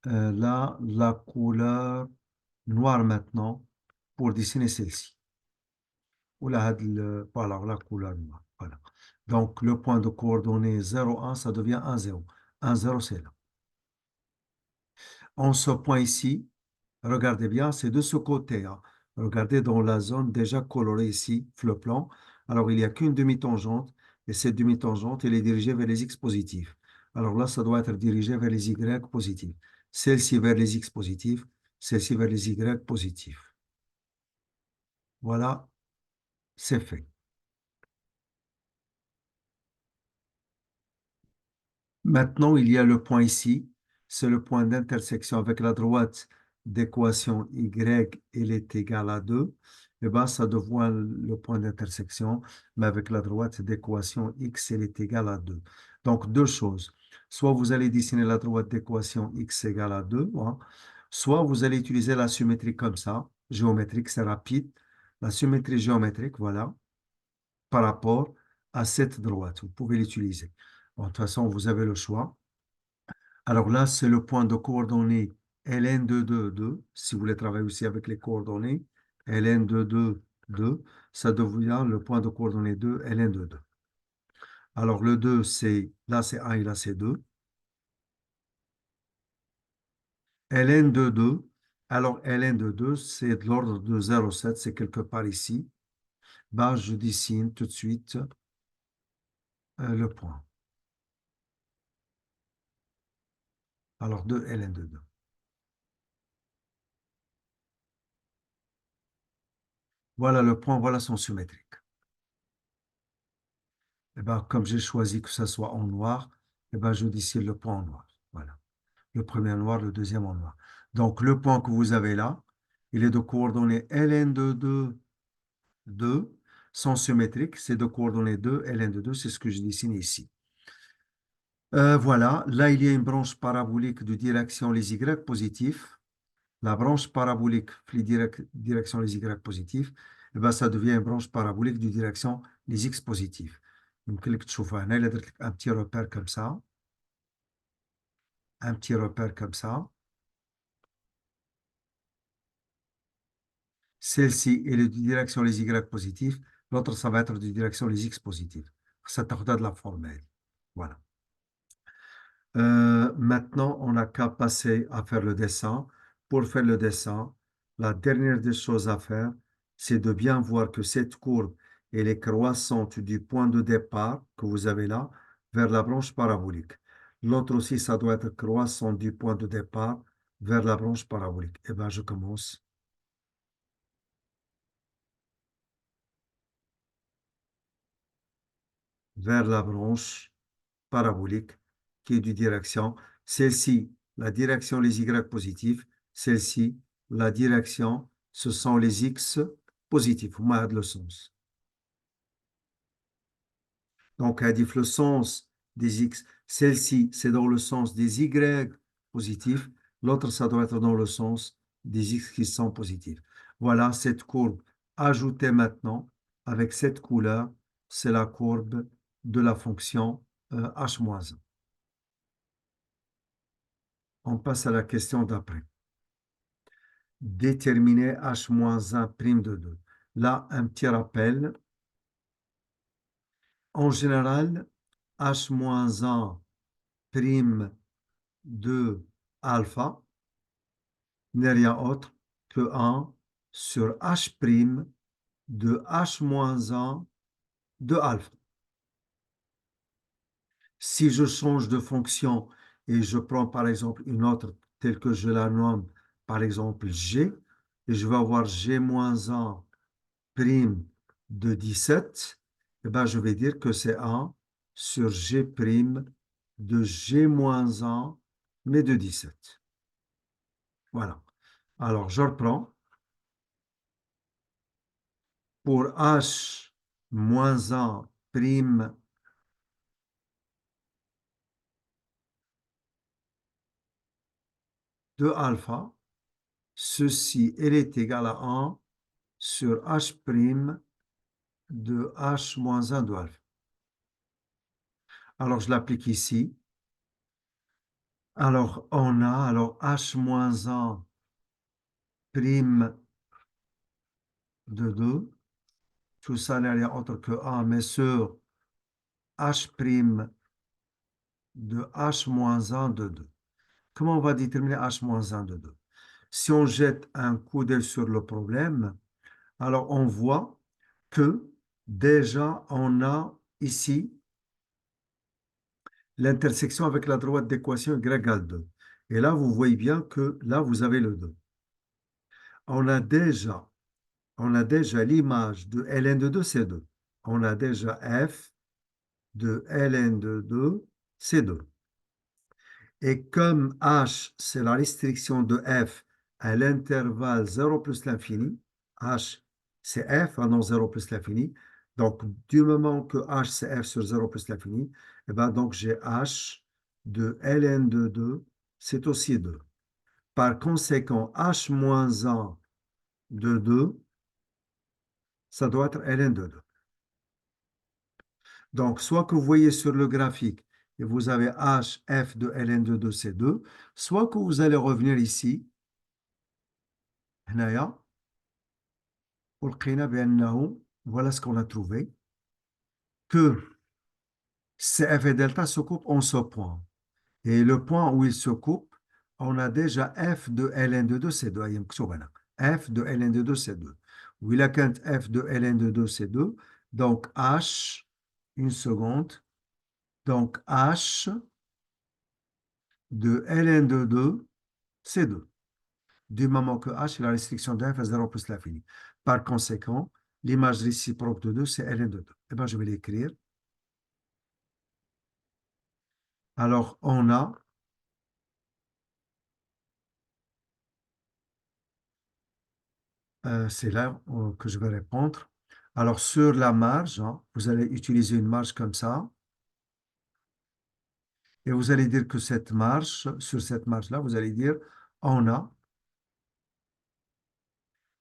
là la couleur noire maintenant pour dessiner celle-ci. Voilà la couleur noire. Voilà. Donc, le point de coordonnées 0, 1, ça devient 1, 0. 1, 0, c'est là. En ce point ici, regardez bien, c'est de ce côté, hein. Regardez dans la zone déjà colorée ici, le plan. Alors, il n'y a qu'une demi-tangente, et cette demi-tangente, elle est dirigée vers les x positifs. Alors là, ça doit être dirigé vers les y positifs. Celle-ci vers les x positifs, celle-ci vers les y positifs. Voilà, c'est fait. Maintenant, il y a le point ici, c'est le point d'intersection avec la droite d'équation y, elle est égale à 2. Et bien, ça devient le point d'intersection, mais avec la droite d'équation x, elle est égale à 2. Donc, deux choses. Soit vous allez dessiner la droite d'équation x égale à 2, hein, soit vous allez utiliser la symétrie comme ça, géométrique, c'est rapide. La symétrie géométrique, voilà, par rapport à cette droite. Vous pouvez l'utiliser. Bon, de toute façon, vous avez le choix. Alors là, c'est le point de coordonnées ln de 2, 2. Si vous voulez travailler aussi avec les coordonnées, ln de 2, 2, ça devient le point de coordonnées 2, ln de 2. Alors le 2, là c'est 1 et là c'est 2. ln de 2, alors ln de 2, c'est de l'ordre de 0,7, c'est quelque part ici. Ben, je dessine tout de suite le point. Alors 2 ln de 2. Voilà le point, voilà son symétrique. Et ben, comme j'ai choisi que ça soit en noir, et ben, je dessine le point en noir. Voilà. Le premier en noir, le deuxième en noir. Donc, le point que vous avez là, il est de coordonnées ln de 2, 2, sans symétrique, c'est de coordonnées 2, ln de 2, c'est ce que je dessine ici. Voilà, là, il y a une branche parabolique de direction les y positifs. La branche parabolique de direction les y positifs, eh ben, ça devient une branche parabolique de direction les x positifs. Donc, un petit repère comme ça, un petit repère comme ça. Celle-ci est de direction les y positifs, l'autre, ça va être de direction les x positifs. Ça te redonne la formelle. Voilà. Maintenant, on n'a qu'à passer à faire le dessin. Pour faire le dessin, la dernière des choses à faire, c'est de bien voir que cette courbe, elle est croissante du point de départ que vous avez là vers la branche parabolique. L'autre aussi, ça doit être croissant du point de départ vers la branche parabolique. Eh bien, je commence vers la branche parabolique qui est du direction. Celle-ci, la direction les y positifs. Celle-ci, la direction, ce sont les x positifs. Moi, le sens. Donc, elle dit le sens des x. Celle-ci, c'est dans le sens des y positifs. L'autre, ça doit être dans le sens des x qui sont positifs. Voilà cette courbe. Ajoutez maintenant avec cette couleur, c'est la courbe de la fonction h-1. On passe à la question d'après. Déterminer h-1 prime de 2. Là, un petit rappel. En général, h-1 prime de alpha n'est rien autre que 1 sur h prime de h-1 de alpha. Si je change de fonction et je prends par exemple une autre telle que je la nomme par exemple g, et je vais avoir g-1 prime de 17, eh ben, je vais dire que c'est 1 sur g prime de g-1, mais de 17. Voilà. Alors, je reprends. Pour h-1 prime de alpha, ceci, elle est égale à 1 sur h prime de h-1 de alpha. Alors, je l'applique ici. Alors, on a alors h-1 prime de 2. Tout ça n'est rien autre que 1, mais sur h' de h-1 de 2. Comment on va déterminer h-1 de 2? Si on jette un coup d'œil sur le problème, alors on voit que déjà on a ici l'intersection avec la droite d'équation y égale 2. Et là, vous voyez bien que là, vous avez le 2. On a déjà, on a déjà l'image de ln de 2, c'est 2. On a déjà f de ln de 2, c'est 2. Et comme h, c'est la restriction de f à l'intervalle 0 plus l'infini, h, c'est f, non 0 plus l'infini. Donc, du moment que h, c'est f sur 0 plus l'infini, et ben donc j'ai h de ln de 2, c'est aussi 2. Par conséquent, h moins 1 de 2, ça doit être ln de 2. Donc, soit que vous voyez sur le graphique et vous avez h, f de ln de 2, c'est 2, soit que vous allez revenir ici, هنايا ولقينا بأنه voilà ce qu'on a trouvé que CF et delta se coupent en ce point. Et le point où ils se coupent, on a déjà F de ln de 2, c'est 2. F de ln de 2, c'est 2. Oui, a quand F de ln de 2, c'est 2. Donc H, une seconde. Donc H de ln de 2, c'est 2. Du moment que H est la restriction de F à 0 plus l'infini. Par conséquent, l'image réciproque de 2, c'est ln de 2. Eh bien, je vais l'écrire. Alors, on a c'est là que je vais répondre. Alors, sur la marge, hein, vous allez utiliser une marge comme ça. Et vous allez dire que cette marge, sur cette marge-là, vous allez dire, on a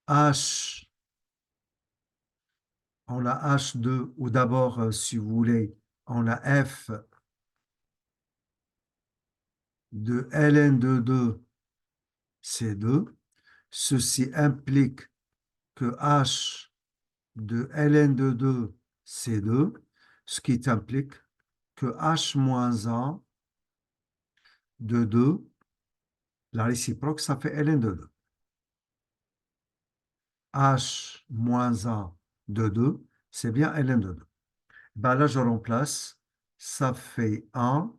H, on a H2, ou d'abord, si vous voulez, on a F de ln de 2, c'est 2. Ceci implique que H de ln de 2, c'est 2, ce qui implique que H moins 1 de 2, la réciproque, ça fait ln de 2. H moins 1 de 2, c'est bien ln de 2. Ben là, je remplace, ça fait 1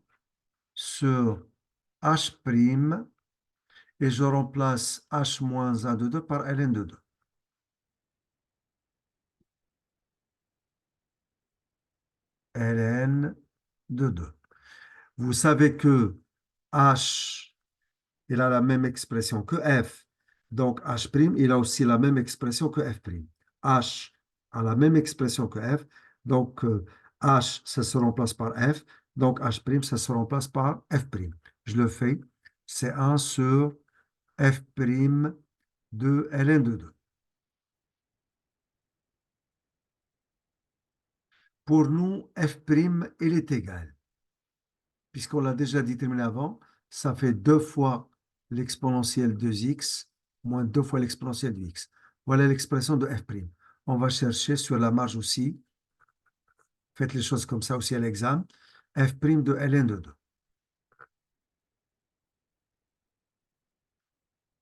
sur H', et je remplace H moins 1 de 2 par ln de 2. Ln de 2. Vous savez que H, il a la même expression que F. Donc H', il a aussi la même expression que F'. H a la même expression que F. Donc H, ça se remplace par F. Donc H', ça se remplace par F'. Je le fais. C'est 1 sur F' de ln de 2. Pour nous, F', il est égal. Puisqu'on l'a déjà déterminé avant, ça fait 2 fois l'exponentielle de x moins 2 fois l'exponentielle de x. Voilà l'expression de f'. On va chercher sur la marge aussi, faites les choses comme ça aussi à l'examen, f' de ln de 2.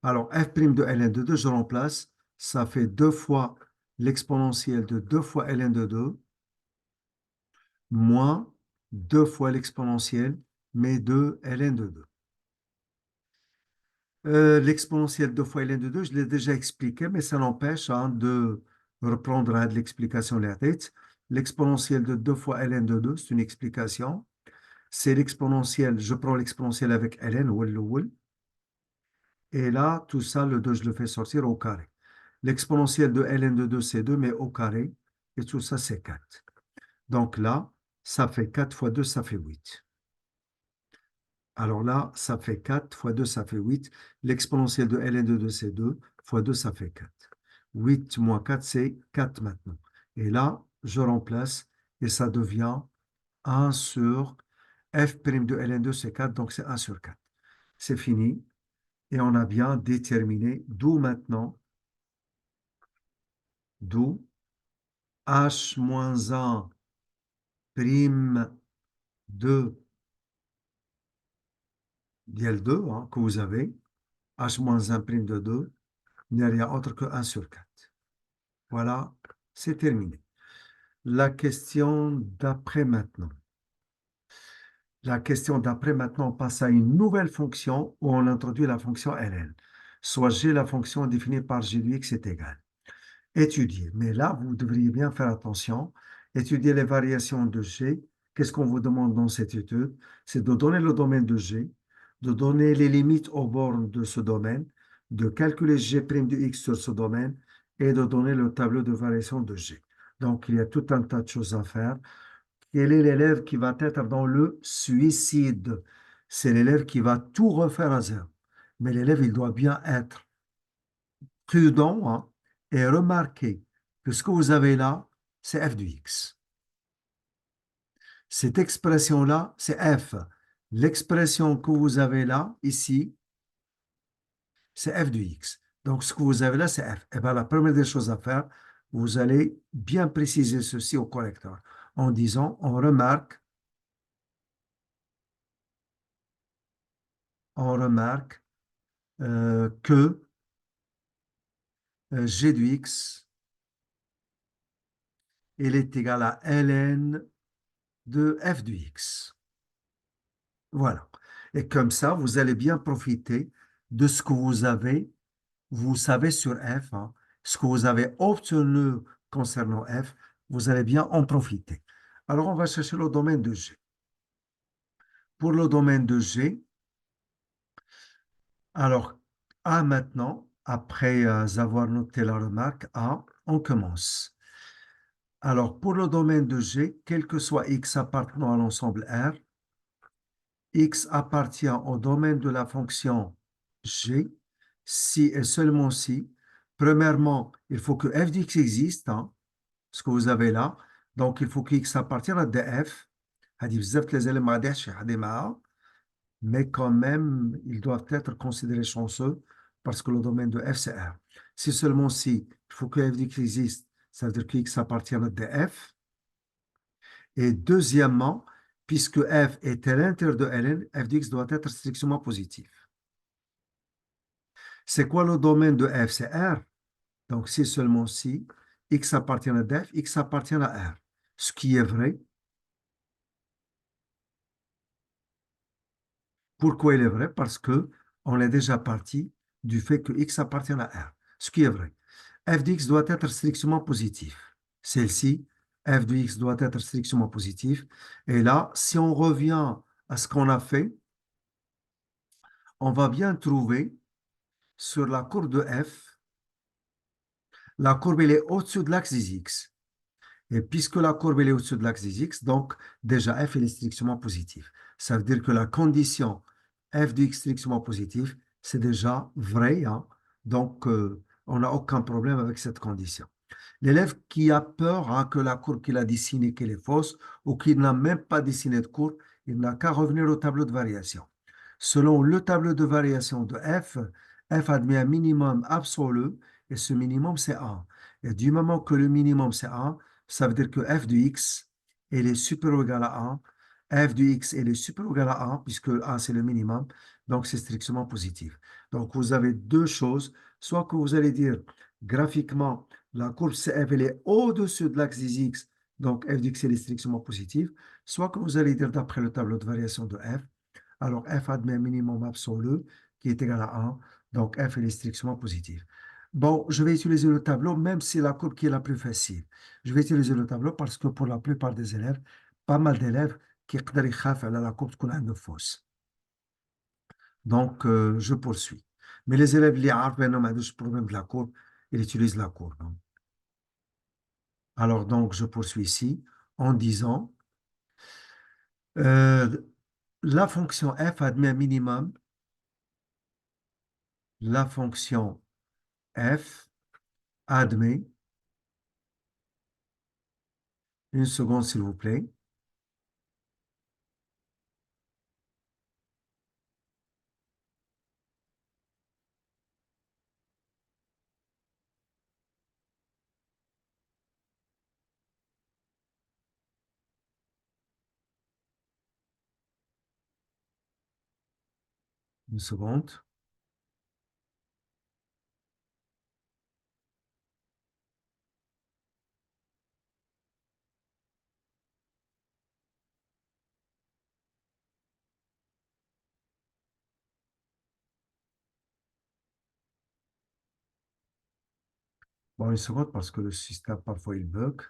Alors, f' de ln de 2, je remplace, ça fait 2 fois l'exponentielle de 2 fois ln de 2, moins 2 fois l'exponentielle, mais de ln de 2. L'exponentielle 2 fois ln de 2, je l'ai déjà expliqué, mais ça n'empêche hein, de reprendre de l'explication la tête. L'exponentielle de 2 fois ln de 2, c'est une explication. C'est l'exponentielle, je prends l'exponentielle avec ln, et là, tout ça, le 2, je le fais sortir au carré. L'exponentielle de ln de 2, c'est 2, mais au carré, et tout ça, c'est 4. Donc là, ça fait 4 fois 2, ça fait 8. Alors là, ça fait 4 fois 2, ça fait 8. L'exponentielle de ln de 2, c'est 2. Fois 2, ça fait 4. 8 moins 4, c'est 4 maintenant. Et là, je remplace et ça devient 1 sur f' de ln2, c'est 4, donc c'est 1 sur 4. C'est fini. Et on a bien déterminé d'où maintenant, d'où h moins 1 prime de dièle 2 hein, que vous avez, h moins 1 prime de 2 n'est rien autre que 1 sur 4. Voilà, c'est terminé. La question d'après maintenant. La question d'après maintenant, on passe à une nouvelle fonction où on introduit la fonction ln. Soit g, la fonction définie par g de x est égale. Étudier. Mais là, vous devriez bien faire attention. Étudier les variations de G. Qu'est-ce qu'on vous demande dans cette étude? C'est de donner le domaine de G, de donner les limites aux bornes de ce domaine, de calculer G' de X sur ce domaine et de donner le tableau de variation de G. Donc, il y a tout un tas de choses à faire. Quel est l'élève qui va être dans le suicide? C'est l'élève qui va tout refaire à zéro. Mais l'élève, il doit bien être prudent hein, et remarquez que ce que vous avez là, c'est f de x. Cette expression-là, c'est f. L'expression que vous avez là, ici, c'est f de x. Donc, ce que vous avez là, c'est f. Et bien, la première des choses à faire, vous allez bien préciser ceci au correcteur en disant, on remarque que g de x, il est égal à ln de f de x. Voilà. Et comme ça, vous allez bien profiter de ce que vous savez sur f, hein, ce que vous avez obtenu concernant f, vous allez bien en profiter. Alors, on va chercher le domaine de G. Pour le domaine de G, alors, A maintenant, après avoir noté la remarque A, on commence. Alors, pour le domaine de G, quel que soit x appartenant à l'ensemble R, x appartient au domaine de la fonction g si et seulement si, premièrement, il faut que f de x existe, hein, ce que vous avez là. Donc, il faut que x appartienne à df. Mais quand même, ils doivent être considérés chanceux parce que le domaine de f, c'est R. Si seulement si, il faut que f de x existe, ça veut dire que x appartient à df. Et deuxièmement, puisque f est à l'intérieur de ln, f de x doit être strictement positif. C'est quoi le domaine de f? C'est R. Donc, si seulement si, x appartient à df, x appartient à R. Ce qui est vrai. Pourquoi il est vrai? Parce que on est déjà parti du fait que x appartient à R. Ce qui est vrai. F de x doit être strictement positif. Celle-ci, f de x doit être strictement positif. Et là, si on revient à ce qu'on a fait, on va bien trouver sur la courbe de f, la courbe elle est au-dessus de l'axe des x. Et puisque la courbe elle est au-dessus de l'axe des x, donc déjà f elle est strictement positive. Ça veut dire que la condition f de x strictement positif, c'est déjà vrai. Hein? Donc, on n'a aucun problème avec cette condition. L'élève qui a peur hein, que la courbe qu'il a dessinée qu'elle est fausse ou qui n'a même pas dessiné de courbe, il n'a qu'à revenir au tableau de variation. Selon le tableau de variation de f, f admet un minimum absolu et ce minimum c'est 1. Et du moment que le minimum c'est 1, ça veut dire que f de x elle est supérieur ou égal à 1. F de x elle est supérieur ou égal à 1 puisque 1 c'est le minimum, donc c'est strictement positif. Donc vous avez deux choses, soit que vous allez dire graphiquement la courbe CF elle est au-dessus de l'axe des x, donc f de x elle est strictement positive, soit que vous allez dire d'après le tableau de variation de f, alors f admet un minimum absolu qui est égal à 1, donc f est strictement positif. Bon, je vais utiliser le tableau, même si la courbe qui est la plus facile. Je vais utiliser le tableau parce que pour la plupart des élèves, pas mal d'élèves qui ont la courbe qu'on a une fausse. Donc, je poursuis. Mais les élèves, qui ont le problème de la courbe, ils utilisent la courbe. Hein. Alors, donc, je poursuis ici en disant euh, la fonction f admet un minimum. La fonction f admet, une seconde s'il vous plaît, Une seconde. Bon, une seconde parce que le système, parfois, il bug.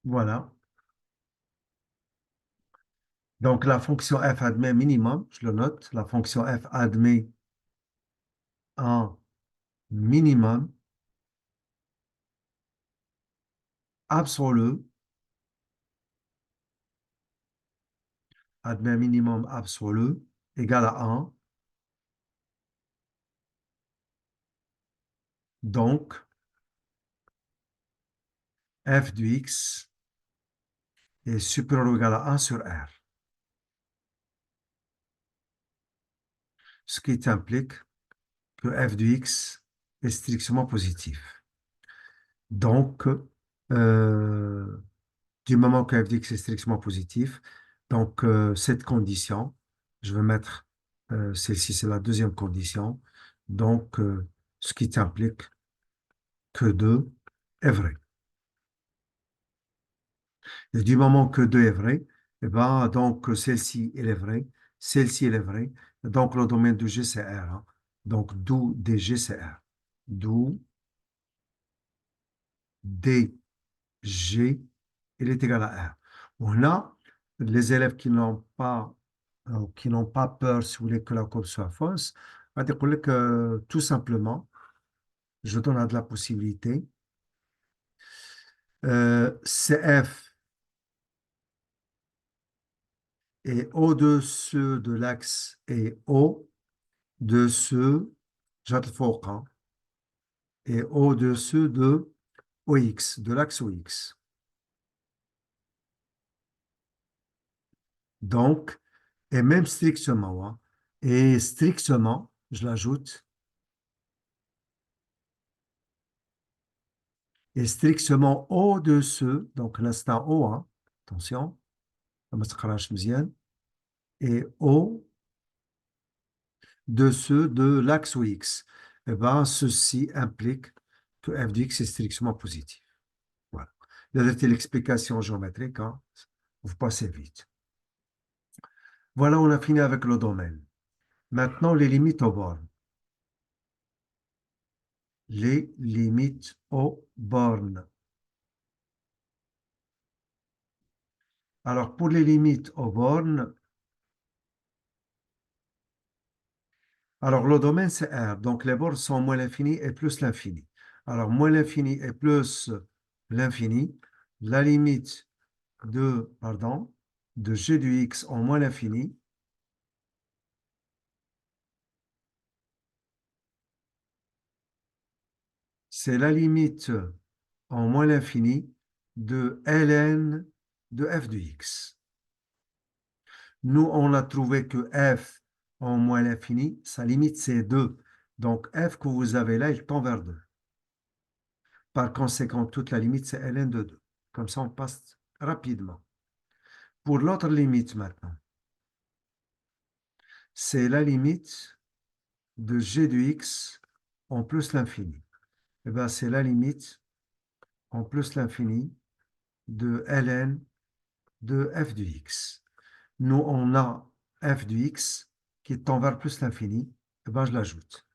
Voilà. Donc, la fonction f admet minimum, je le note. La fonction f admet un minimum absolu, admet un minimum absolu égal à 1. Donc, f de x est supérieur ou égal à 1 sur R. Ce qui implique que f de x est strictement positif. Donc, du moment que f de x est strictement positif, donc cette condition, je vais mettre celle-ci, c'est la deuxième condition, donc ce qui implique que 2 est vrai. Et du moment que 2 est vrai, eh ben, donc celle-ci, elle est vraie, celle-ci, elle est vraie, donc le domaine de G, c'est R, hein. Donc d'où DG, c'est R. D'où DG, il est égal à R. On a les élèves qui n'ont pas peur, si vous voulez, que la courbe soit fausse, on va dire que tout simplement, je donne de la possibilité, CF est au-dessus de l'axe et au-dessus, j'adfort, et au-dessus de OX, de l'axe OX. Donc, et même strictement, hein, et strictement, je l'ajoute, et strictement au-dessus, donc l'instant O, hein, attention, et au-dessus de l'axe OX. Eh ben, ceci implique que f de x est strictement positif. Voilà. C'était l'explication géométrique, hein. Vous passez vite. Voilà, on a fini avec le domaine. Maintenant, les limites aux bornes. Les limites aux bornes. Alors, pour les limites aux bornes, alors le domaine, c'est R. Donc, les bornes sont moins l'infini et plus l'infini. Alors, moins l'infini et plus l'infini, la limite de g du x en moins l'infini, c'est la limite en moins l'infini de ln de f de x. Nous, on a trouvé que f en moins l'infini, sa limite, c'est 2. Donc, f que vous avez là, il tend vers 2. Par conséquent, toute la limite, c'est ln de 2. Comme ça, on passe rapidement. Pour l'autre limite maintenant, c'est la limite de g de x en plus l'infini. Eh bien, c'est la limite en plus l'infini de ln de f de x. Nous, on a f de x qui tend vers plus l'infini. Eh bien, je l'ajoute.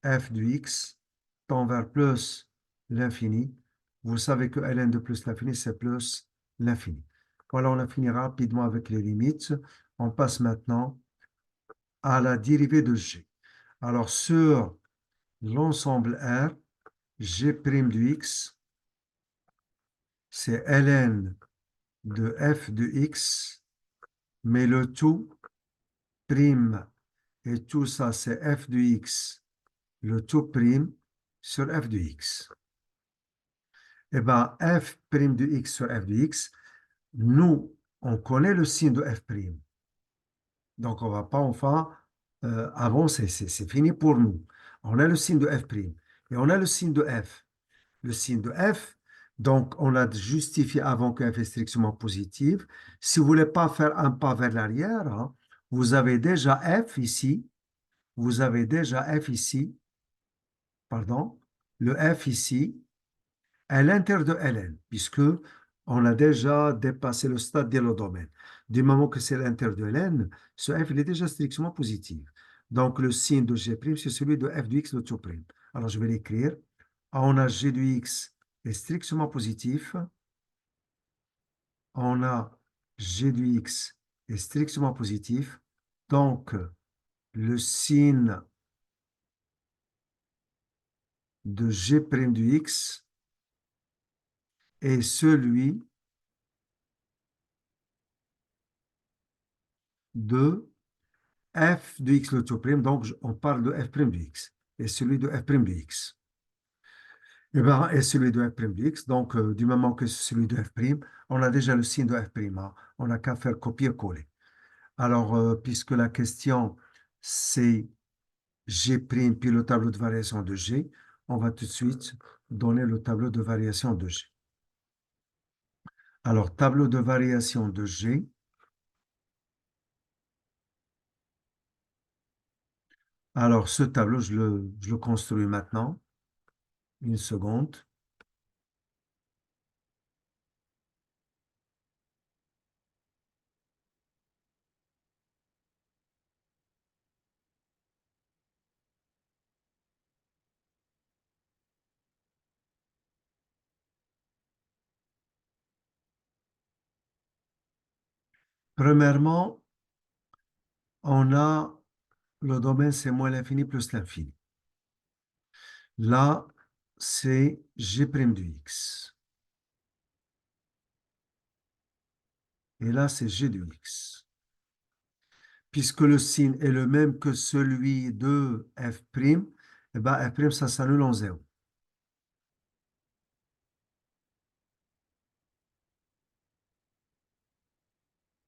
F de x tend vers plus l'infini. Vous savez que ln de plus l'infini, c'est plus l'infini. Voilà, on a fini rapidement avec les limites. On passe maintenant à la dérivée de g. Alors, sur l'ensemble R, g' de x, c'est ln de f de x, mais le tout prime, et tout ça, c'est f de x, le tout prime sur f de x. Eh bien, f' de x sur f de x, nous, on connaît le signe de f'. Donc, on ne va pas enfin avancer, c'est fini pour nous. On a le signe de f'. Et on a le signe de f. Le signe de f, donc on l'a justifié avant que f est strictement positif. Si vous ne voulez pas faire un pas vers l'arrière, hein, vous avez déjà f ici, vous avez déjà f ici, pardon, le f ici, à l'intérieur de Ln, puisque on a déjà dépassé le stade d'héliodomaine. Du moment que c'est l'intérieur de Ln, ce f il est déjà strictement positif. Donc le signe de G', c'est celui de f de x de tout prime. Alors je vais l'écrire. On a G de x est strictement positif. On a G de x est strictement positif. Donc le signe de G' de x est celui de f de x le tout prime, donc on parle de f' de x, et celui de f' de x. Et, ben, et celui de f' de x, donc du moment que c'est celui de f', on a déjà le signe de f', hein, on n'a qu'à faire copier-coller. Alors, puisque la question c'est G', puis le tableau de variation de G, on va tout de suite donner le tableau de variation de G. Alors, tableau de variation de G. Alors, ce tableau, je le construis maintenant. Une seconde. Premièrement, on a le domaine, c'est moins l'infini plus l'infini. Là, c'est G' de x. Et là, c'est G de x. Puisque le signe est le même que celui de f', eh ben, f', ça s'annule en 0.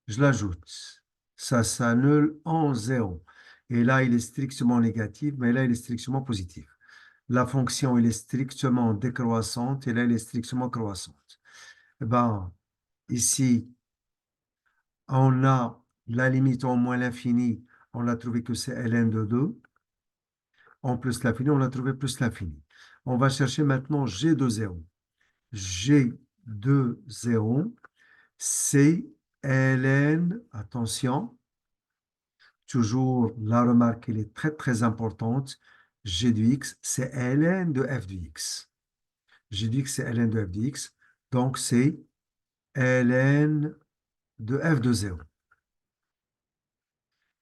Je l'ajoute. Ça s'annule en 0. Et là, il est strictement négatif, mais là, il est strictement positif. La fonction, elle est strictement décroissante, et là, elle est strictement croissante. Eh ben, ici, on a la limite en moins l'infini, on a trouvé que c'est ln de 2. En plus l'infini, on a trouvé plus l'infini. On va chercher maintenant g de 0. G de 0, c'est ln, attention, toujours la remarque, elle est très très importante, g de x, c'est ln de f de x. G de x, c'est ln de f de x, donc c'est ln de f de 0.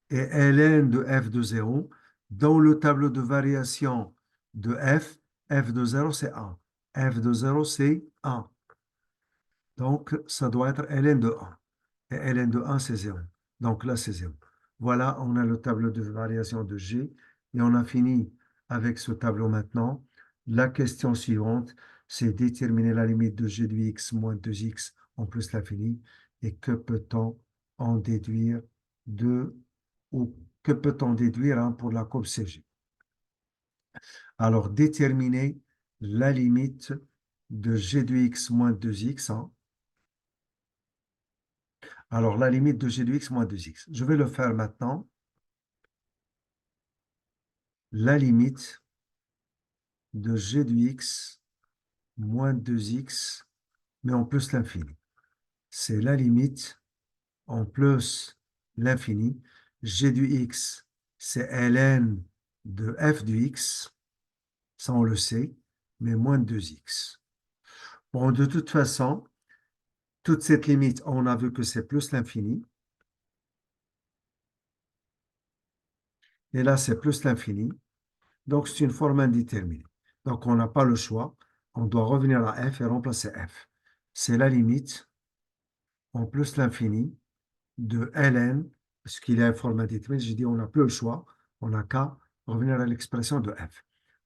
Et ln de f de 0, dans le tableau de variation de f de 0, c'est 1. F de 0, c'est 1. Donc, ça doit être ln de 1. Et ln de 1, c'est 0. Donc là, c'est 0. Voilà, on a le tableau de variation de G. Et on a fini avec ce tableau maintenant. La question suivante, c'est déterminer la limite de g de x moins 2x en plus l'infini. Et que peut-on en déduire de, ou que peut-on déduire hein, pour la courbe CG? Alors, déterminer la limite de g de x moins 2x. Hein. Alors, la limite de g de x moins 2x. Je vais le faire maintenant. La limite de g de x moins 2x, mais en plus l'infini. C'est la limite en plus l'infini. G de x, c'est ln de f de x, ça on le sait, mais moins 2x. Bon, de toute façon, toute cette limite, on a vu que c'est plus l'infini. Et là, c'est plus l'infini. Donc, c'est une forme indéterminée. Donc, on n'a pas le choix. On doit revenir à f et remplacer f. C'est la limite en plus l'infini de ln, parce qu'il y a une forme indéterminée. J'ai dit on n'a plus le choix. On n'a qu'à revenir à l'expression de f.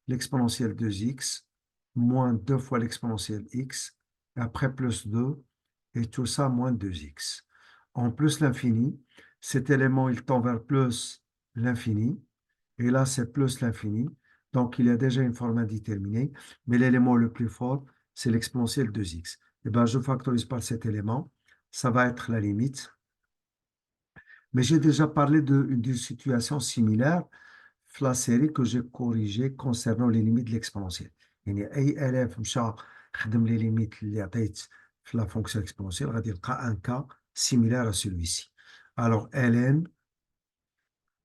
L'exponentielle de x moins 2 fois l'exponentielle x, et après plus 2, et tout ça moins 2x. En plus l'infini, cet élément, il tend vers plus l'infini, et là, c'est plus l'infini. Donc, il y a déjà une forme indéterminée, mais l'élément le plus fort, c'est l'exponentielle 2x. Eh bien, je factorise par cet élément. Ça va être la limite. Mais j'ai déjà parlé d'une situation similaire, la série que j'ai corrigée concernant les limites de l'exponentielle. يعني أي élève مشى خدم les limites اللي عطيت في la fonction exponentielle غادي يلقى un cas similaire à celui-ci. Alors, ln,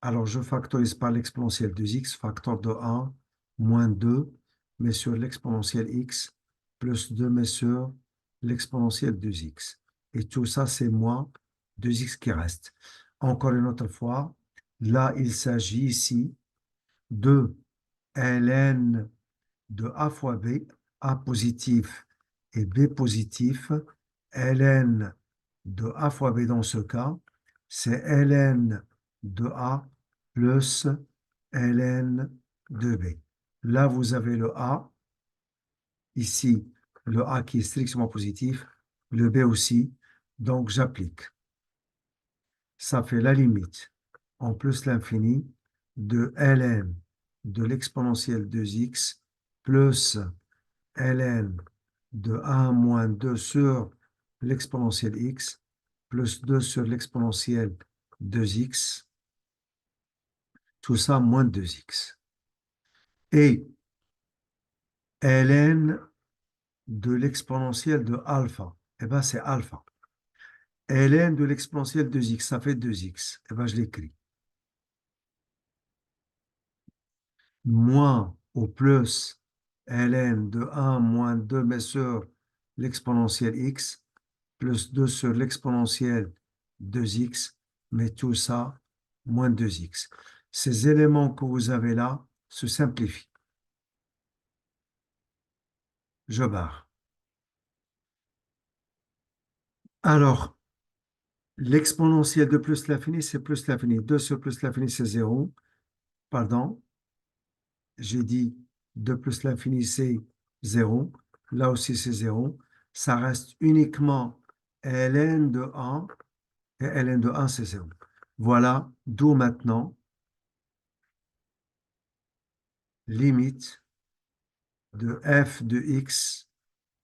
alors je factorise par l'exponentielle 2x, facteur de 1, moins 2, mais sur l'exponentielle x, plus 2, mais sur l'exponentielle 2x. Et tout ça, c'est moins 2x qui reste. Encore une autre fois, là, il s'agit ici de ln de a fois b, a positif et b positif, ln de a fois b dans ce cas, c'est ln de a plus ln de b. Là, vous avez le a, ici, le a qui est strictement positif, le b aussi, donc j'applique. Ça fait la limite en plus l'infini de ln de l'exponentielle 2x plus ln de 1 moins 2 sur l'exponentielle x plus 2 sur l'exponentielle 2x, tout ça moins 2x. Et ln de l'exponentielle de alpha, eh bien c'est alpha. Ln de l'exponentielle 2x, ça fait 2x. Eh bien je l'écris. Moins ou plus ln de 1 moins 2 mais sur l'exponentielle x plus 2 sur l'exponentielle 2x, mais tout ça moins 2x. Ces éléments que vous avez là se simplifient. Je barre. Alors, l'exponentielle de plus l'infini, c'est plus l'infini. 2 sur plus l'infini, c'est 0. Pardon, j'ai dit 2 plus l'infini, c'est 0. Là aussi, c'est 0. Ça reste uniquement ln de 1 et ln de 1, c'est 0. Voilà, d'où maintenant limite de f de x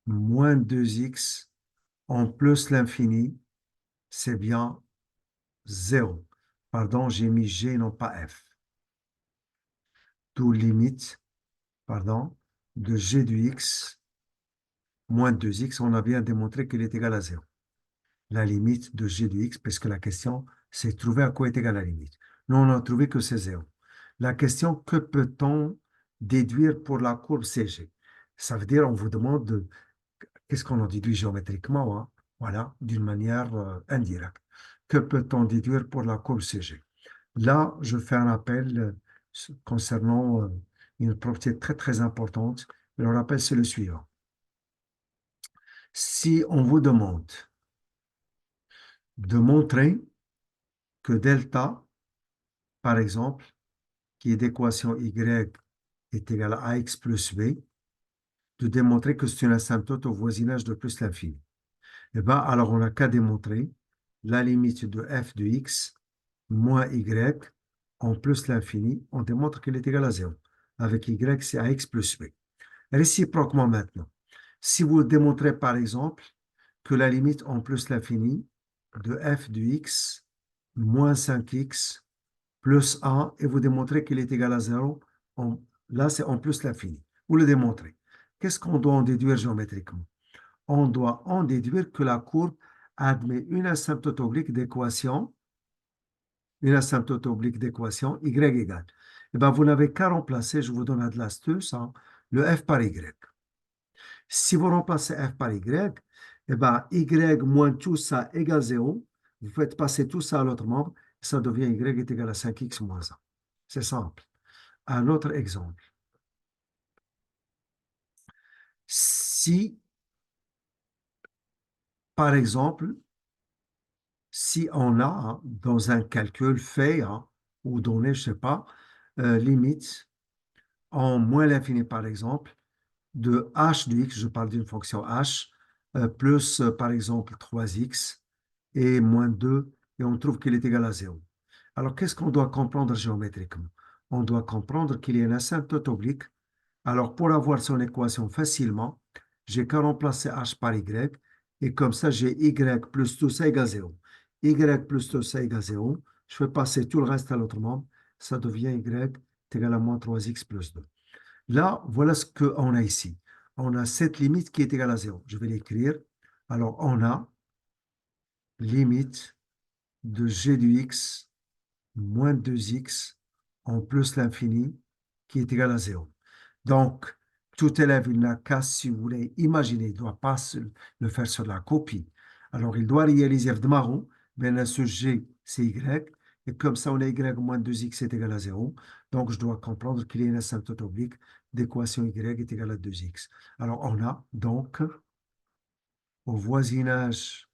moins 2x en plus l'infini, c'est bien 0. Pardon, j'ai mis g, non pas f. D'où limite, pardon, de g de x moins 2x, on a bien démontré qu'il est égal à 0. La limite de g de x, parce que la question, c'est trouver à quoi est égale la limite. Nous, on a trouvé que c'est 0. La question, que peut-on déduire pour la courbe CG? Ça veut dire, on vous demande de, qu'est-ce qu'on en déduit géométriquement, hein? Voilà, d'une manière indirecte. Que peut-on déduire pour la courbe CG? Là, je fais un appel concernant une propriété très, très importante. Le rappel, c'est le suivant. Si on vous demande de montrer que delta, par exemple, qui est d'équation y est égal à ax plus b, de démontrer que c'est une asymptote au voisinage de plus l'infini. Eh bien, alors on n'a qu'à démontrer la limite de f de x moins y en plus l'infini, on démontre qu'il est égal à 0. Avec y, c'est ax plus b. Réciproquement maintenant, si vous démontrez par exemple que la limite en plus l'infini de f de x moins 5x plus 1, et vous démontrez qu'il est égal à 0, là c'est en plus l'infini. Vous le démontrez. Qu'est-ce qu'on doit en déduire géométriquement? On doit en déduire que la courbe admet une asymptote oblique d'équation, y égale. Eh bien, vous n'avez qu'à remplacer, je vous donne de l'astuce, hein, le f par y. Si vous remplacez f par y, eh bien, y moins tout ça égale 0. Vous faites passer tout ça à l'autre membre, ça devient y est égal à 5x moins 1. C'est simple. Un autre exemple. Si, par exemple, si on a hein, dans un calcul fait hein, ou donné, je ne sais pas, limite en moins l'infini, par exemple, de h de x, je parle d'une fonction h, plus, par exemple, 3x et moins 2, et on trouve qu'il est égal à 0. Alors, qu'est-ce qu'on doit comprendre géométriquement? on doit comprendre qu'il y a une asymptote oblique. Alors, pour avoir son équation facilement, j'ai qu'à remplacer h par y, et comme ça, j'ai y plus tout ça égale 0. Y plus tout ça égale 0. Je fais passer tout le reste à l'autre membre. Ça devient y est égal à moins 3x plus 2. Là, voilà ce qu'on a ici. On a cette limite qui est égale à 0. Je vais l'écrire. Alors, on a limite de g du x moins 2x en plus l'infini qui est égal à 0. Donc, tout élève, il n'a qu'à, si vous voulez, imaginer, il ne doit pas le faire sur la copie. Alors, il doit réaliser de marron, bien ce g, c'est y, et comme ça, on a y moins 2x est égal à 0. Donc, je dois comprendre qu'il y a une asymptote oblique d'équation y est égal à 2x. Alors, on a donc, au voisinage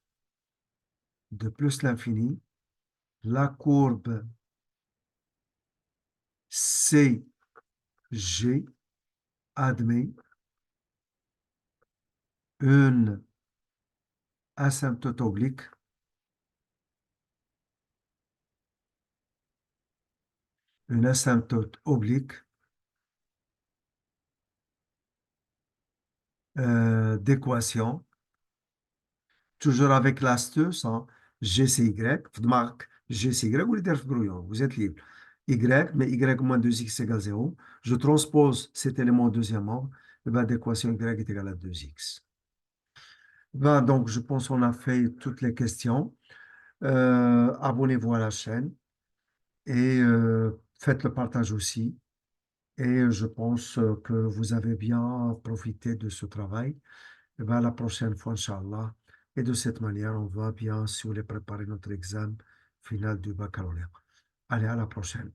de plus l'infini, la courbe CG admet une asymptote oblique d'équation, toujours avec l'astuce, hein, GCY, marque GCY, vous êtes brouillon, vous êtes libre. Y, mais Y moins 2x égale 0. Je transpose cet élément au deuxième ordre, et ben, d'équation Y est égale à 2x. Ben, donc, je pense qu'on a fait toutes les questions. Abonnez-vous à la chaîne et faites le partage aussi. Et je pense que vous avez bien profité de ce travail. Eh ben, la prochaine fois, Inch'Allah. Et de cette manière, on va bien, si vous voulez, préparer notre examen final du baccalauréat. Allez, à la prochaine.